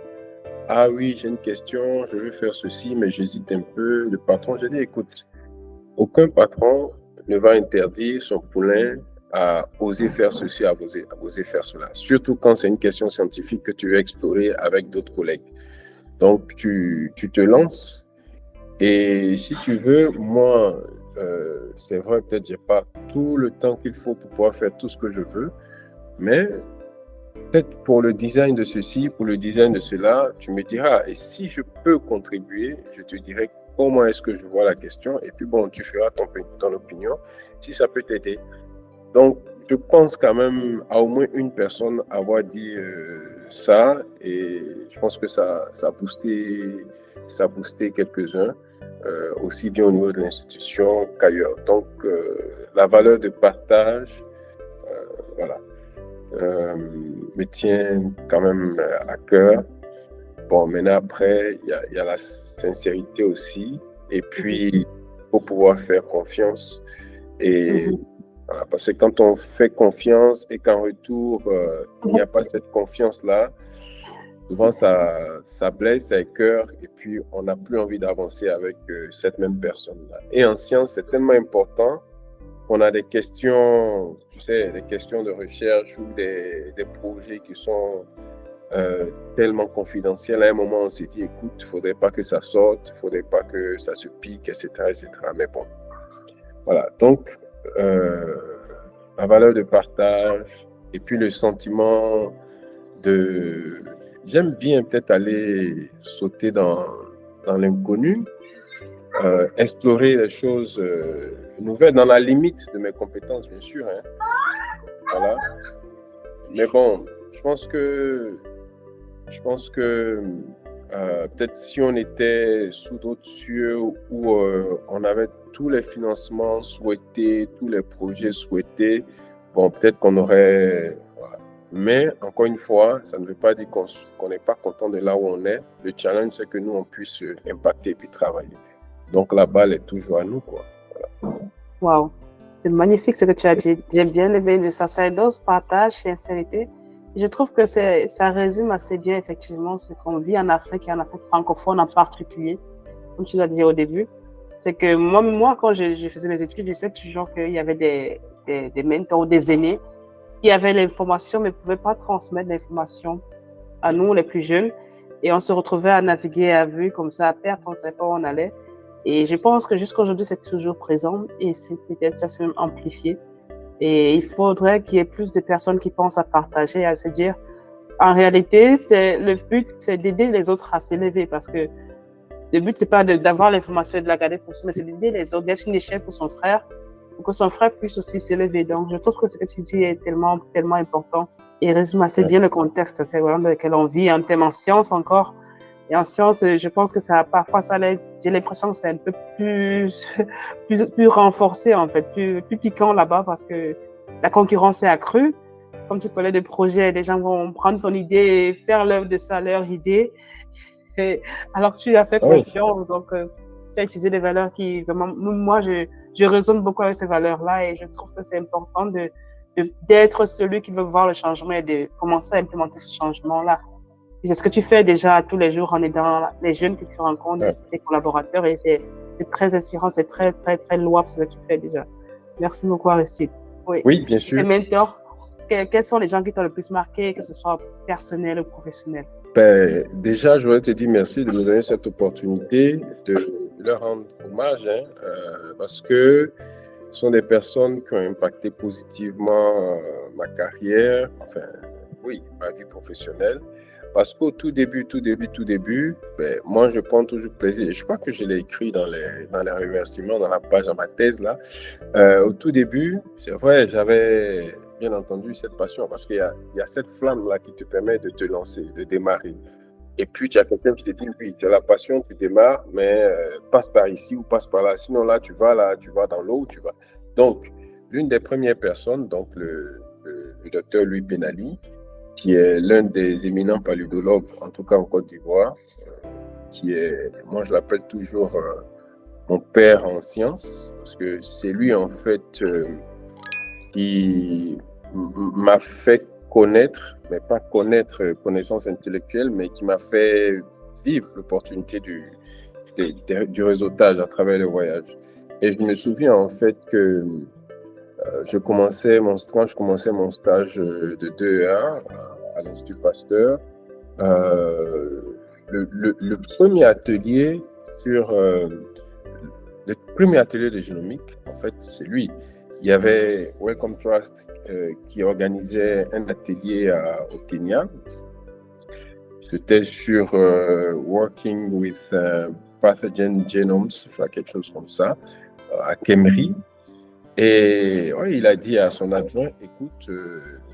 Ah oui, j'ai une question, je veux faire ceci, mais j'hésite un peu. Le patron, j'ai dit, écoute, aucun patron ne va interdire son poulain à oser faire ceci, à oser faire cela. Surtout quand c'est une question scientifique que tu veux explorer avec d'autres collègues. Donc, tu te lances. Et si tu veux, moi, c'est vrai, peut-être j'ai pas tout le temps qu'il faut pour pouvoir faire tout ce que je veux, mais peut-être pour le design de ceci, pour le design de cela, tu me diras, et si je peux contribuer, je te dirai comment est-ce que je vois la question, et puis bon, tu feras ton opinion, si ça peut t'aider. Donc, je pense quand même à au moins une personne avoir dit ça, et je pense que ça a boosté quelques-uns, aussi bien au niveau de l'institution qu'ailleurs. Donc, la valeur de partage, voilà, me tient quand même à cœur. Bon, maintenant, après, il y a la sincérité aussi, et puis, il faut pouvoir faire confiance. Et voilà, parce que quand on fait confiance et qu'en retour, il n'y a pas cette confiance-là, souvent ça blesse, ça écœure, et puis on n'a plus envie d'avancer avec cette même personne-là. Et en science, c'est tellement important qu'on a des questions, tu sais, des questions de recherche ou des projets qui sont tellement confidentiels. À un moment, on s'est dit, écoute, il ne faudrait pas que ça sorte, il ne faudrait pas que ça se pique, etc., etc. Mais bon, voilà. Donc, la valeur de partage et puis le sentiment de... J'aime bien peut-être aller sauter dans l'inconnu, explorer les choses nouvelles, dans la limite de mes compétences, bien sûr. Hein. Voilà. Mais bon, je pense que peut-être si on était sous d'autres cieux où on avait tous les financements souhaités, tous les projets souhaités, bon, peut-être qu'on aurait... Voilà. Mais, encore une fois, ça ne veut pas dire qu'on n'est pas content de là où on est. Le challenge, c'est que nous, on puisse impacter et puis travailler. Donc, la balle est toujours à nous, quoi. Voilà. Wow, c'est magnifique ce que tu as dit. J'aime bien le sacerdoce, partage, sincérité. Je trouve que ça résume assez bien, effectivement, ce qu'on vit en Afrique et en Afrique francophone en particulier, comme tu l'as dit au début. C'est que moi quand je faisais mes études, je sais toujours qu'il y avait des mentors ou des aînés qui avaient l'information mais ne pouvaient pas transmettre l'information à nous, les plus jeunes. Et on se retrouvait à naviguer à vue, comme ça, à perte, on ne savait pas où on allait. Et je pense que jusqu'à aujourd'hui, c'est toujours présent et c'est peut-être ça s'est même amplifié. Et il faudrait qu'il y ait plus de personnes qui pensent à partager, à se dire, en réalité, le but, c'est d'aider les autres à s'élever parce que le but, c'est pas d'avoir l'information et de la garder pour soi, mais c'est d'aider les autres, d'être une échelle pour son frère, pour que son frère puisse aussi s'élever. Donc, je trouve que ce que tu dis est tellement, tellement important et résume assez bien le contexte, c'est vraiment dans lequel on vit, en termes en science encore. Et en science, je pense que ça, parfois, j'ai l'impression que c'est un peu plus renforcé, en fait, plus piquant là-bas parce que la concurrence est accrue. Comme tu parlais de projets, des gens vont prendre ton idée et faire l'œuvre de ça, leur idée. Et, alors que tu as fait confiance, donc tu as utilisé des valeurs qui, vraiment, moi, je résonne beaucoup avec ces valeurs-là et je trouve que c'est important d'être celui qui veut voir le changement et de commencer à implémenter ce changement-là. C'est ce que tu fais déjà tous les jours en aidant les jeunes que tu rencontres, tes collaborateurs, et c'est très inspirant, c'est très louable ce que tu fais déjà. Merci beaucoup, Aristide. Oui, bien sûr. Tes mentors, quels sont les gens qui t'ont le plus marqué, que ce soit personnel ou professionnel? Ben, déjà, je voudrais te dire merci de me donner cette opportunité de leur rendre hommage, hein, parce que ce sont des personnes qui ont impacté positivement ma carrière, enfin, oui, ma vie professionnelle. Parce qu'au tout début, ben, moi, je prends toujours plaisir. Je crois que je l'ai écrit dans les remerciements, dans la page, dans ma thèse, là. Au tout début, c'est vrai, j'avais bien entendu cette passion parce qu'il y a cette flamme-là qui te permet de te lancer, de démarrer. Et puis, tu as quelqu'un qui te dit, oui, tu as la passion, tu démarres, mais passe par ici ou passe par là. Sinon, là, tu vas dans l'eau où tu vas. Donc, l'une des premières personnes, donc le docteur Louis Benali, qui est l'un des éminents paludologues, en tout cas en Côte d'Ivoire, qui est, moi je l'appelle toujours mon père en sciences, parce que c'est lui en fait qui m'a fait connaître, mais pas connaître connaissance intellectuelle, mais qui m'a fait vivre l'opportunité du réseautage à travers le voyage. Et je me souviens en fait que je commençais mon stage de 2A à l'Institut Pasteur. Le premier atelier le premier atelier de génomique, en fait, c'est lui. Il y avait Wellcome Trust qui organisait un atelier au Kenya. C'était sur Working with Pathogen Genomes, enfin, quelque chose comme ça, à Kemri. Et ouais, il a dit à son adjoint, écoute,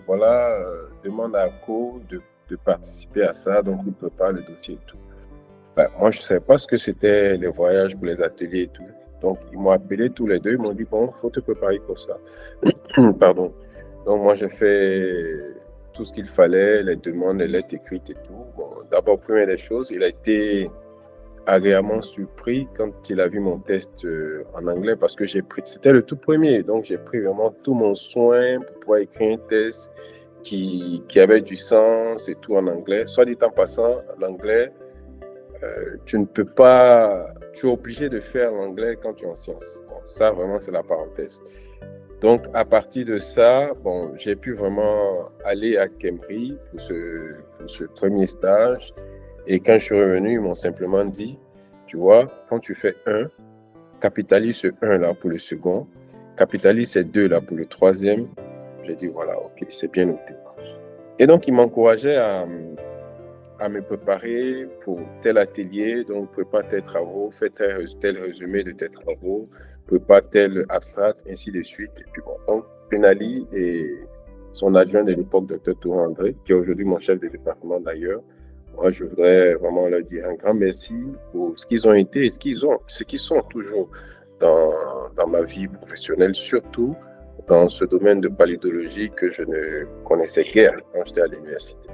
voilà, demande à Co de participer à ça, donc il prépare le dossier et tout. Ben, moi, je ne savais pas ce que c'était les voyages pour les ateliers et tout. Donc, ils m'ont appelé tous les deux, ils m'ont dit, bon, il faut te préparer pour ça. Pardon. Donc, moi, j'ai fait tout ce qu'il fallait, les demandes, les lettres écrites et tout. Bon, d'abord, première des choses, il a été agréablement surpris quand il a vu mon test en anglais parce que c'était le tout premier, donc j'ai pris vraiment tout mon soin pour pouvoir écrire un test qui avait du sens et tout en anglais. Soit dit en passant, l'anglais, tu es obligé de faire l'anglais quand tu es en sciences. Bon, ça vraiment c'est la parenthèse. Donc à partir de ça, bon, j'ai pu vraiment aller à Kemri pour ce premier stage. Et quand je suis revenu, ils m'ont simplement dit, tu vois, quand tu fais 1, capitalise ce 1 là pour le second, capitalise ces 2 là pour le troisième. J'ai dit, voilà, ok, c'est bien noté. Et donc, ils m'encourageaient à me préparer pour tel atelier, donc prépare tes travaux, fais tel résumé de tes travaux, prépare tel abstract, ainsi de suite. Et puis bon, donc, Benali et son adjoint de l'époque, Dr. Touran André, qui est aujourd'hui mon chef de département d'ailleurs, moi, je voudrais vraiment leur dire un grand merci pour ce qu'ils ont été et ce qu'ils sont toujours dans ma vie professionnelle, surtout dans ce domaine de paludologie que je ne connaissais guère quand j'étais à l'université.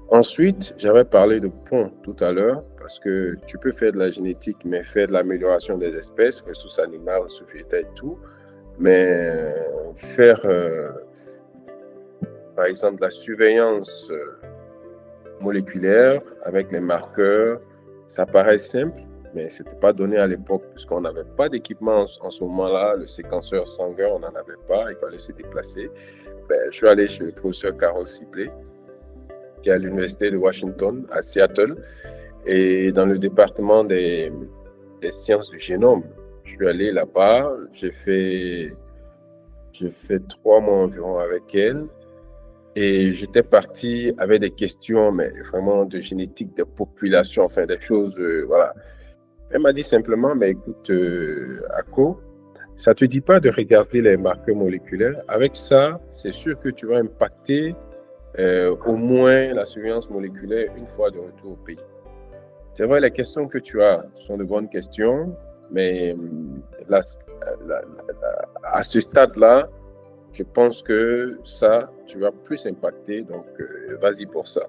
Ensuite, j'avais parlé de pont tout à l'heure, parce que tu peux faire de la génétique, mais faire de l'amélioration des espèces, ressources animales, ressources végétales et tout, mais faire, par exemple, de la surveillance moléculaire avec les marqueurs, ça paraît simple, mais ce n'était pas donné à l'époque puisqu'on n'avait pas d'équipement en ce moment-là. Le séquenceur sanguin, on n'en avait pas, il fallait se déplacer. Ben, je suis allé chez le professeur Carol Sibley, qui est à l'Université de Washington, à Seattle, et dans le département des sciences du génome. Je suis allé là-bas, j'ai fait 3 mois environ avec elle. Et j'étais parti avec des questions, mais vraiment de génétique des populations, enfin des choses, voilà. Elle m'a dit simplement, mais écoute, Ako, ça ne te dit pas de regarder les marqueurs moléculaires. Avec ça, c'est sûr que tu vas impacter au moins la surveillance moléculaire une fois de retour au pays. C'est vrai, les questions que tu as sont de bonnes questions, mais à ce stade-là, je pense que ça, tu vas plus impacter, donc vas-y pour ça.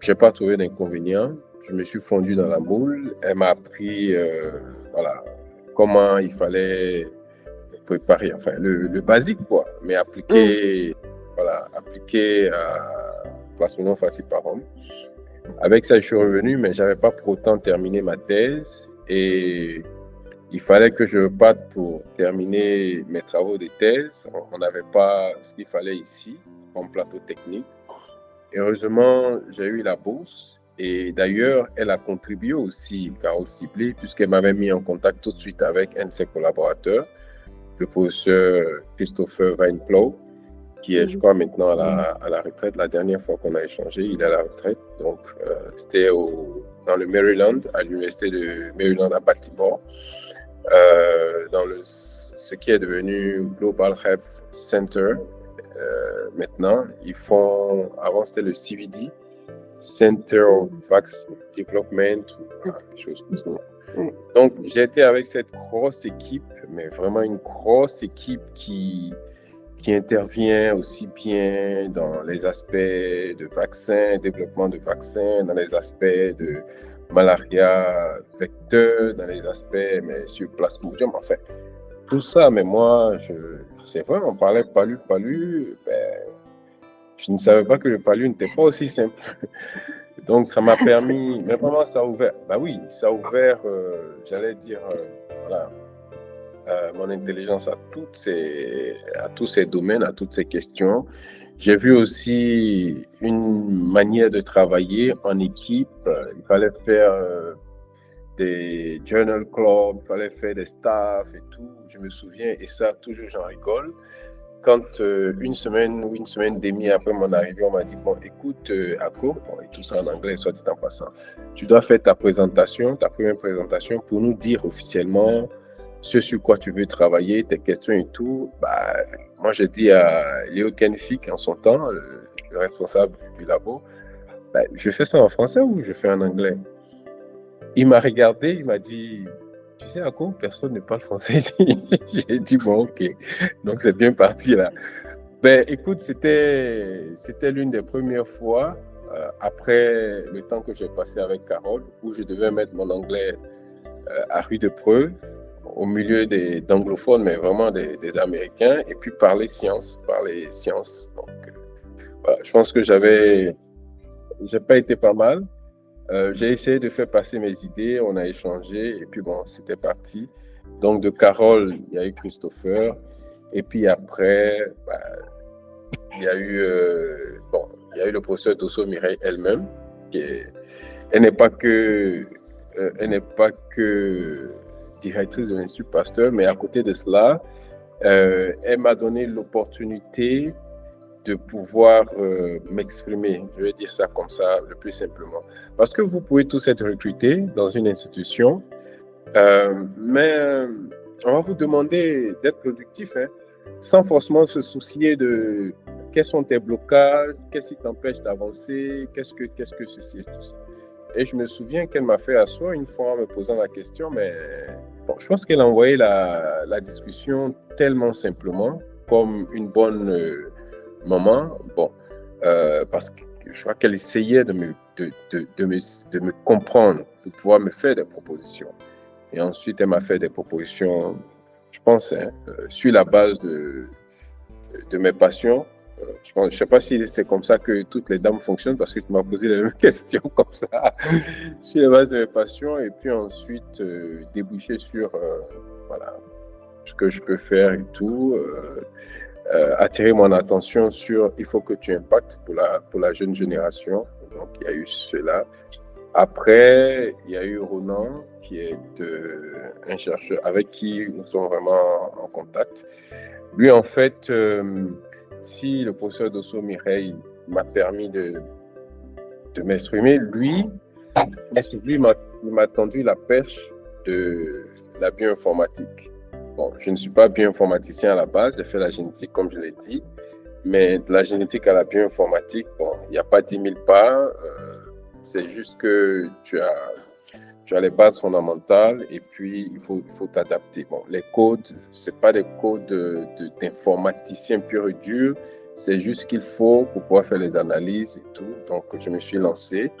Je n'ai pas trouvé d'inconvénient. Je me suis fondu dans la moule. Elle m'a appris voilà, comment il fallait préparer, enfin le basique, quoi, mais appliqué à plasmodium falciparum. Avec ça, je suis revenu, mais je n'avais pas pour autant terminé ma thèse. Et Il fallait que je parte pour terminer mes travaux de thèse. On n'avait pas ce qu'il fallait ici, comme plateau technique. Heureusement, j'ai eu la bourse. Et d'ailleurs, elle a contribué aussi, Carole Sibley, puisqu'elle m'avait mis en contact tout de suite avec un de ses collaborateurs, le professeur Christopher Weinplau, qui est, je crois, maintenant à la retraite. La dernière fois qu'on a échangé, il est à la retraite. Donc, c'était dans le Maryland, à l'université de Maryland à Baltimore, dans ce qui est devenu Global Health Center. Maintenant, avant c'était le CVD, Center of Vaccine Development, quelque chose comme ça. Donc, j'ai été avec cette grosse équipe, mais vraiment une grosse équipe qui intervient aussi bien dans les aspects de vaccins, développement de vaccins, dans les aspects de malaria vecteur, dans les aspects sur Plasmodium, enfin, tout ça. Mais moi, c'est vrai, on parlait palu, je ne savais pas que le palu n'était pas aussi simple. Donc, ça m'a permis, mais vraiment, ça a ouvert, j'allais dire, voilà, mon intelligence à tous ces domaines, à toutes ces questions. J'ai vu aussi une manière de travailler en équipe. Il fallait faire des journal clubs, il fallait faire des staffs et tout. Je me souviens, et ça, toujours j'en rigole. Quand une semaine ou une semaine et demie après mon arrivée, on m'a dit, bon, écoute, Ako, et tout ça en anglais, soit dit en passant, tu dois faire ta première présentation, pour nous dire officiellement ce sur quoi tu veux travailler, tes questions et tout. Moi, j'ai dit à Léo Kenfik, en son temps, le responsable du labo, je fais ça en français ou je fais en anglais? Il m'a regardé, il m'a dit, tu sais, à quoi personne ne parle français ici? J'ai dit, bon, ok. Donc, c'est bien parti là. Écoute, c'était l'une des premières fois, après le temps que j'ai passé avec Carole, où je devais mettre mon anglais à rude épreuve, au milieu d'anglophones, mais vraiment des Américains, et puis parler science. Donc, voilà, je pense que j'ai pas été pas mal. J'ai essayé de faire passer mes idées, on a échangé, et puis bon, c'était parti. Donc, de Carole, il y a eu Christopher, et puis après, il y a eu le professeur Dosso Mireille elle-même, elle n'est pas que directrice de l'Institut Pasteur, mais à côté de cela, elle m'a donné l'opportunité de pouvoir m'exprimer, je vais dire ça comme ça, le plus simplement. Parce que vous pouvez tous être recrutés dans une institution, mais on va vous demander d'être productif, sans forcément se soucier de quels sont tes blocages, qu'est-ce qui t'empêche d'avancer, qu'est-ce que ceci et tout ça. Et je me souviens qu'elle m'a fait asseoir une fois en me posant la question, mais bon, je pense qu'elle a envoyé la discussion tellement simplement, comme une bonne maman, parce que je crois qu'elle essayait de me comprendre, de pouvoir me faire des propositions. Et ensuite, elle m'a fait des propositions, je pense, sur la base de mes passions. Je ne sais pas si c'est comme ça que toutes les dames fonctionnent, parce que tu m'as posé les mêmes questions comme ça, sur la base de mes passions, et puis ensuite déboucher sur voilà, ce que je peux faire et tout, attirer mon attention sur il faut que tu impactes pour la jeune génération. Donc il y a eu cela. Après, il y a eu Ronan, qui est un chercheur avec qui nous sommes vraiment en contact. Lui, en fait, si le professeur Dosso Mireille m'a permis de m'exprimer, lui m'a tendu la perche de la bioinformatique. Bon, je ne suis pas bioinformaticien à la base, j'ai fait la génétique comme je l'ai dit, mais de la génétique à la bioinformatique, bon, il n'y a pas 10 000 pas, c'est juste que tu as les bases fondamentales et puis il faut t'adapter. Bon, les codes, ce n'est pas des codes d'informaticien pur et dur, c'est juste qu'il faut pour pouvoir faire les analyses et tout. Donc, je me suis lancé.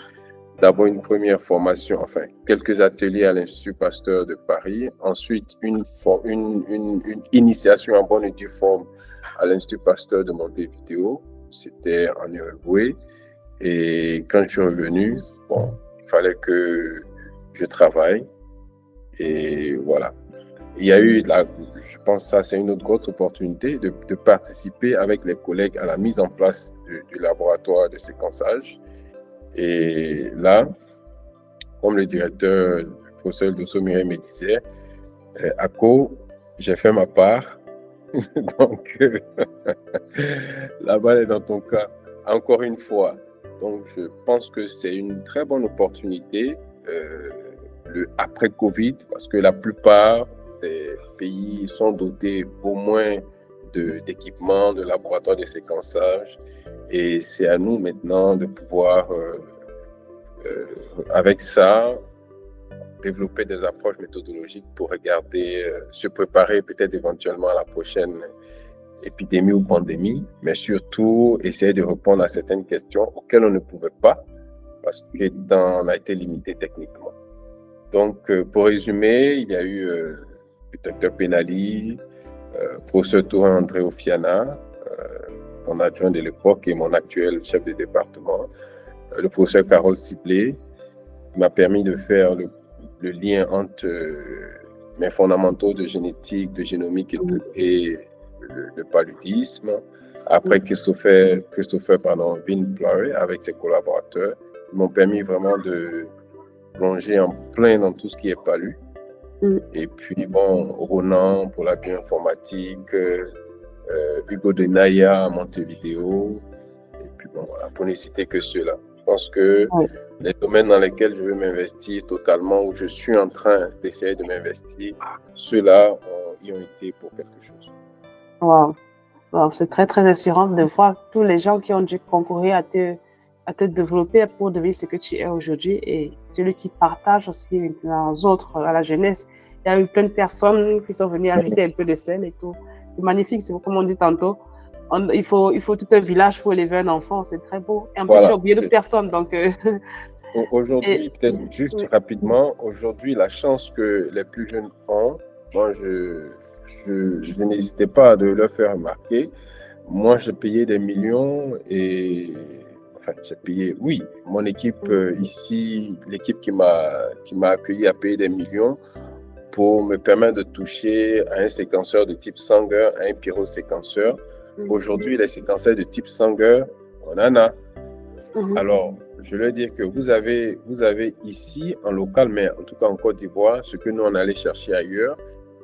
D'abord, une première formation, enfin, quelques ateliers à l'Institut Pasteur de Paris. Ensuite, une initiation en bonne et due forme à l'Institut Pasteur de Montevideo. C'était en Uruguay. Et quand je suis revenu, bon, il fallait que je travaille. Et voilà. il y a eu, je pense que ça, c'est une autre grosse opportunité de participer avec les collègues à la mise en place du laboratoire de séquençage. Et là, comme le directeur, le professeur Dosso-Mireille me disait, ACO, j'ai fait ma part. Donc, la balle est dans ton cas, encore une fois. Donc, je pense que c'est une très bonne opportunité, le après-Covid, parce que la plupart des pays sont dotés au moins d'équipements, de laboratoires de séquençage. Et c'est à nous maintenant de pouvoir, avec ça, développer des approches méthodologiques pour regarder, se préparer peut-être éventuellement à la prochaine épidémie ou pandémie, mais surtout essayer de répondre à certaines questions auxquelles on ne pouvait pas parce qu'on a été limité techniquement. Donc, pour résumer, il y a eu le docteur Penali, professeur Tourin André Ofiana, mon adjoint de l'époque et mon actuel chef de département, le professeur Carole Siblé, qui m'a permis de faire le lien entre mes fondamentaux de génétique, de génomique et le paludisme. Après, Christopher Wynne-Pleury, avec ses collaborateurs, ils m'ont permis vraiment de plonger en plein dans tout ce qui est palu. Et puis, bon, Ronan pour la bioinformatique, Hugo de Naya à Montevideo. Et puis, bon, voilà, pour ne citer que ceux-là. Je pense que les domaines dans lesquels je veux m'investir totalement, où je suis en train d'essayer de m'investir, ceux-là y ont été pour quelque chose. Wow. Wow. C'est très, très inspirant de voir tous les gens qui ont dû concourir à te développer pour devenir ce que tu es aujourd'hui et celui qui partage aussi maintenant aux autres, à la jeunesse. Il y a eu plein de personnes qui sont venues ajouter un peu de sel et tout. C'est magnifique, c'est comme on dit tantôt. Il faut tout un village pour élever un enfant, c'est très beau. Et en plus, j'ai oublié d'autres personnes. Donc, aujourd'hui, peut-être juste rapidement, aujourd'hui, la chance que les plus jeunes ont, moi, je n'hésitais pas à leur faire remarquer. Moi, j'ai payé des millions et... Enfin, j'ai payé, oui, mon équipe ici, l'équipe qui m'a accueilli a payé des millions pour me permettre de toucher à un séquenceur de type Sanger, à un pyroséquenceur. Aujourd'hui, les séquenceurs de type Sanger, on en a. Alors, je veux dire que vous avez ici, en local, mais en tout cas en Côte d'Ivoire, ce que nous, on allait chercher ailleurs.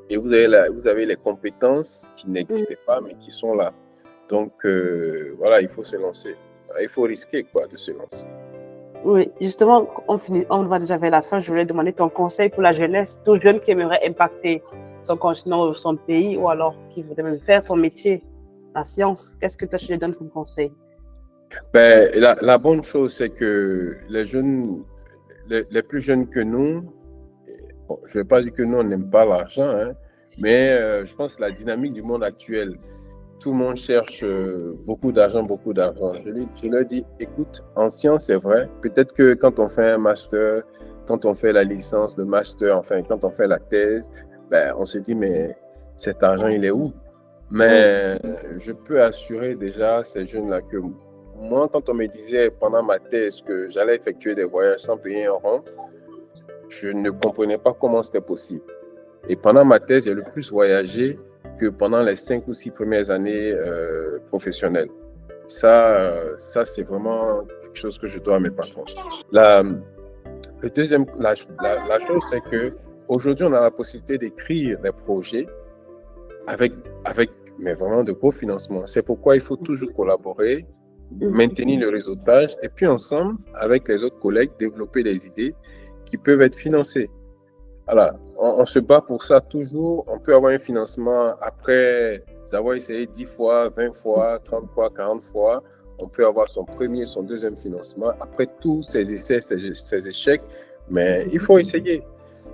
Et vous avez les compétences qui n'existaient pas, mais qui sont là. Donc, voilà, il faut se lancer. Il faut risquer de se lancer. Oui, justement, on va déjà vers la fin. Je voulais demander ton conseil pour la jeunesse, tout jeune qui aimerait impacter son continent ou son pays, ou alors qui voudrait faire ton métier, la science. Qu'est-ce que toi, tu lui donnes comme conseil? Ben, la bonne chose, c'est que les jeunes, les plus jeunes que nous, bon, je ne vais pas dire que nous, on n'aime pas l'argent, hein, mais je pense que la dynamique du monde actuel, tout le monde cherche beaucoup d'argent, beaucoup d'argent. Je leur dis, écoute, en science, c'est vrai, peut-être que quand on fait un master, quand on fait la licence, le master, enfin, quand on fait la thèse, ben, on se dit, mais cet argent, il est où? Mais je peux assurer déjà ces jeunes-là que moi, quand on me disait pendant ma thèse que j'allais effectuer des voyages sans payer un rond, je ne comprenais pas comment c'était possible. Et pendant ma thèse, j'ai le plus voyagé que pendant les 5 ou 6 premières années professionnelles. Ça c'est vraiment quelque chose que je dois à mes patrons. La chose, c'est qu'aujourd'hui, on a la possibilité d'écrire des projets avec mais vraiment de gros financements. C'est pourquoi il faut toujours collaborer, maintenir le réseautage et puis ensemble, avec les autres collègues, développer des idées qui peuvent être financées. Voilà, on se bat pour ça toujours. On peut avoir un financement après avoir essayé 10 fois, 20 fois, 30 fois, 40 fois. On peut avoir son premier, son deuxième financement. Après tous ces essais, ces échecs, mais il faut essayer.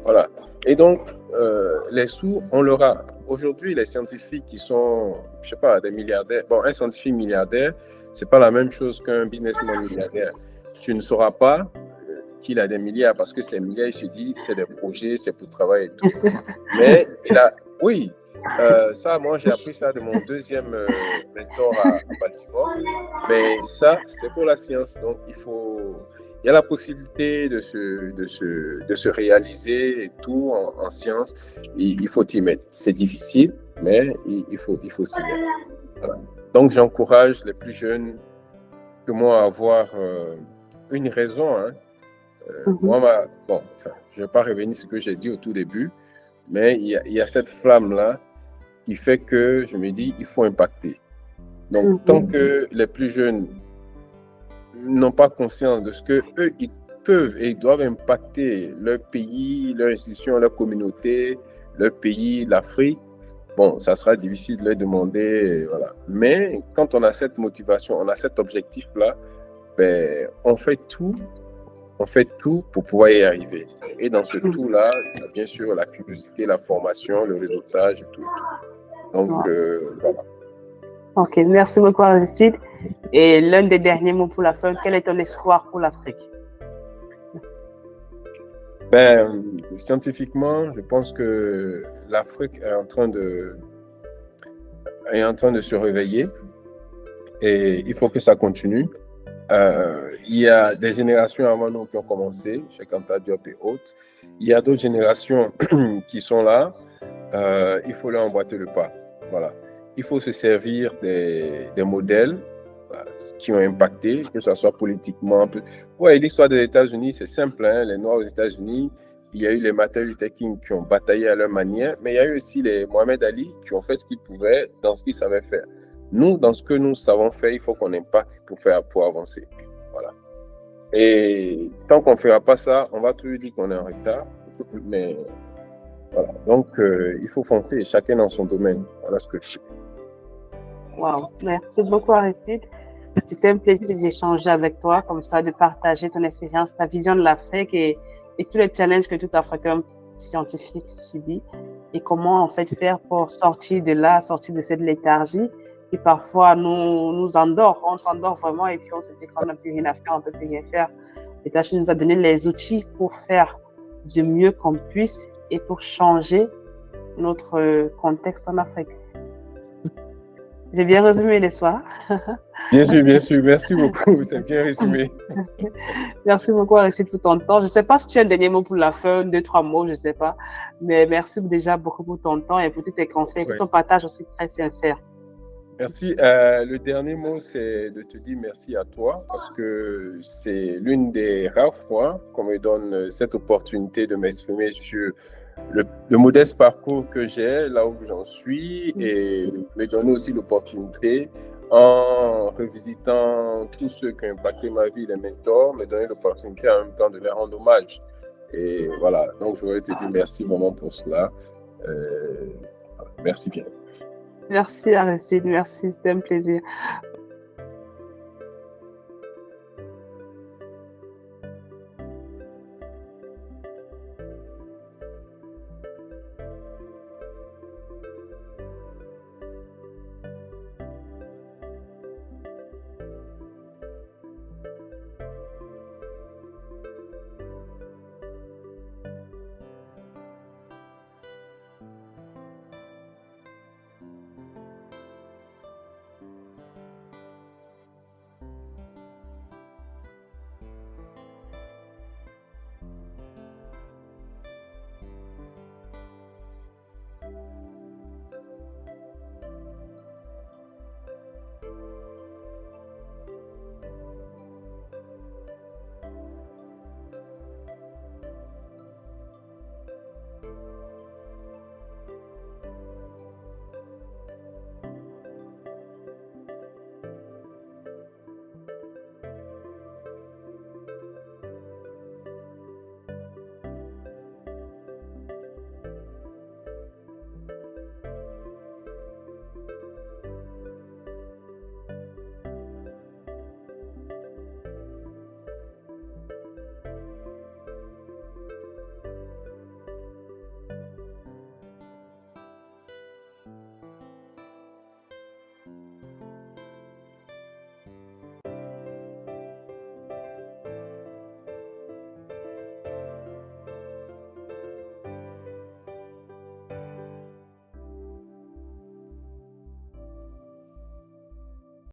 Voilà. Et donc, les sous, on leur a. Aujourd'hui, les scientifiques qui sont, je sais pas, des milliardaires. Bon, un scientifique milliardaire, c'est pas la même chose qu'un businessman milliardaire. Tu ne sauras pas qu'il a des milliards parce que ces milliards, il se dit, c'est des projets, c'est pour travailler et tout. Mais oui, ça, moi, j'ai appris ça de mon deuxième mentor à Baltimore. Mais ça, c'est pour la science. Donc, il il y a la possibilité de se réaliser et tout en sciences. Il faut y mettre. C'est difficile, mais il faut s'y mettre. Voilà. Donc, j'encourage les plus jeunes que moi à avoir une raison. Hein. Moi, bon, enfin, je ne vais pas revenir sur ce que j'ai dit au tout début, mais il y a cette flamme-là qui fait que je me dis il faut impacter. Donc, tant que les plus jeunes n'ont pas conscience de ce que eux ils peuvent et ils doivent impacter leur pays, leur institution, leur communauté, leur pays, l'Afrique, bon, ça sera difficile de leur demander, voilà. Mais quand on a cette motivation, on a cet objectif-là, ben, on fait tout pour pouvoir y arriver. Et dans ce tout-là, il y a bien sûr la curiosité, la formation, le réseautage et tout. Donc, voilà. Ok, merci beaucoup Aristide. Et l'un des derniers mots pour la fin, quel est ton espoir pour l'Afrique? Ben, scientifiquement, je pense que l'Afrique est en train de se réveiller et il faut que ça continue. Il y a des générations avant nous qui ont commencé, Cheikh Anta Diop et autres. Il y a d'autres générations qui sont là. Il faut leur emboîter le pas. Voilà. Il faut se servir des modèles qui ont impacté, que ce soit politiquement. Ouais, l'histoire des États-Unis, c'est simple. Hein? Les Noirs aux États-Unis, il y a eu les Martin Luther King qui ont bataillé à leur manière, mais il y a eu aussi les Mohamed Ali qui ont fait ce qu'ils pouvaient dans ce qu'ils savaient faire. Nous, dans ce que nous savons faire, il faut qu'on impacte pour avancer. Voilà. Et tant qu'on ne fera pas ça, on va toujours dire qu'on est en retard. Mais voilà. Donc, il faut foncer, chacun dans son domaine. Voilà ce que je fais. Wow, merci beaucoup Aristide. C'était un plaisir d'échanger avec toi, comme ça, de partager ton expérience, ta vision de l'Afrique et tous les challenges que tout Africain scientifique subit et comment en fait faire pour sortir de là, sortir de cette léthargie qui parfois nous endort. On s'endort vraiment et puis on se dit qu'on n'a plus rien à faire, on ne peut plus rien faire. Et Tachi nous a donné les outils pour faire du mieux qu'on puisse et pour changer notre contexte en Afrique. J'ai bien résumé l'histoire. Bien sûr, bien sûr. Merci beaucoup. C'est bien résumé. Merci beaucoup, Aristide, pour ton temps. Je ne sais pas si tu as un dernier mot pour la fin, 2-3 mots, je ne sais pas. Mais merci déjà beaucoup pour ton temps et pour tous tes conseils, pour ton partage aussi très sincère. Merci. Le dernier mot, c'est de te dire merci à toi parce que c'est l'une des rares fois qu'on me donne cette opportunité de m'exprimer sur le modeste parcours que j'ai, là où j'en suis, et me donner aussi l'opportunité, en revisitant tous ceux qui ont impacté ma vie, les mentors, me donner l'opportunité en même temps de leur rendre hommage. Et voilà, donc je voudrais te dire merci vraiment pour cela. Merci bien. Merci Aristide, merci, c'était un plaisir.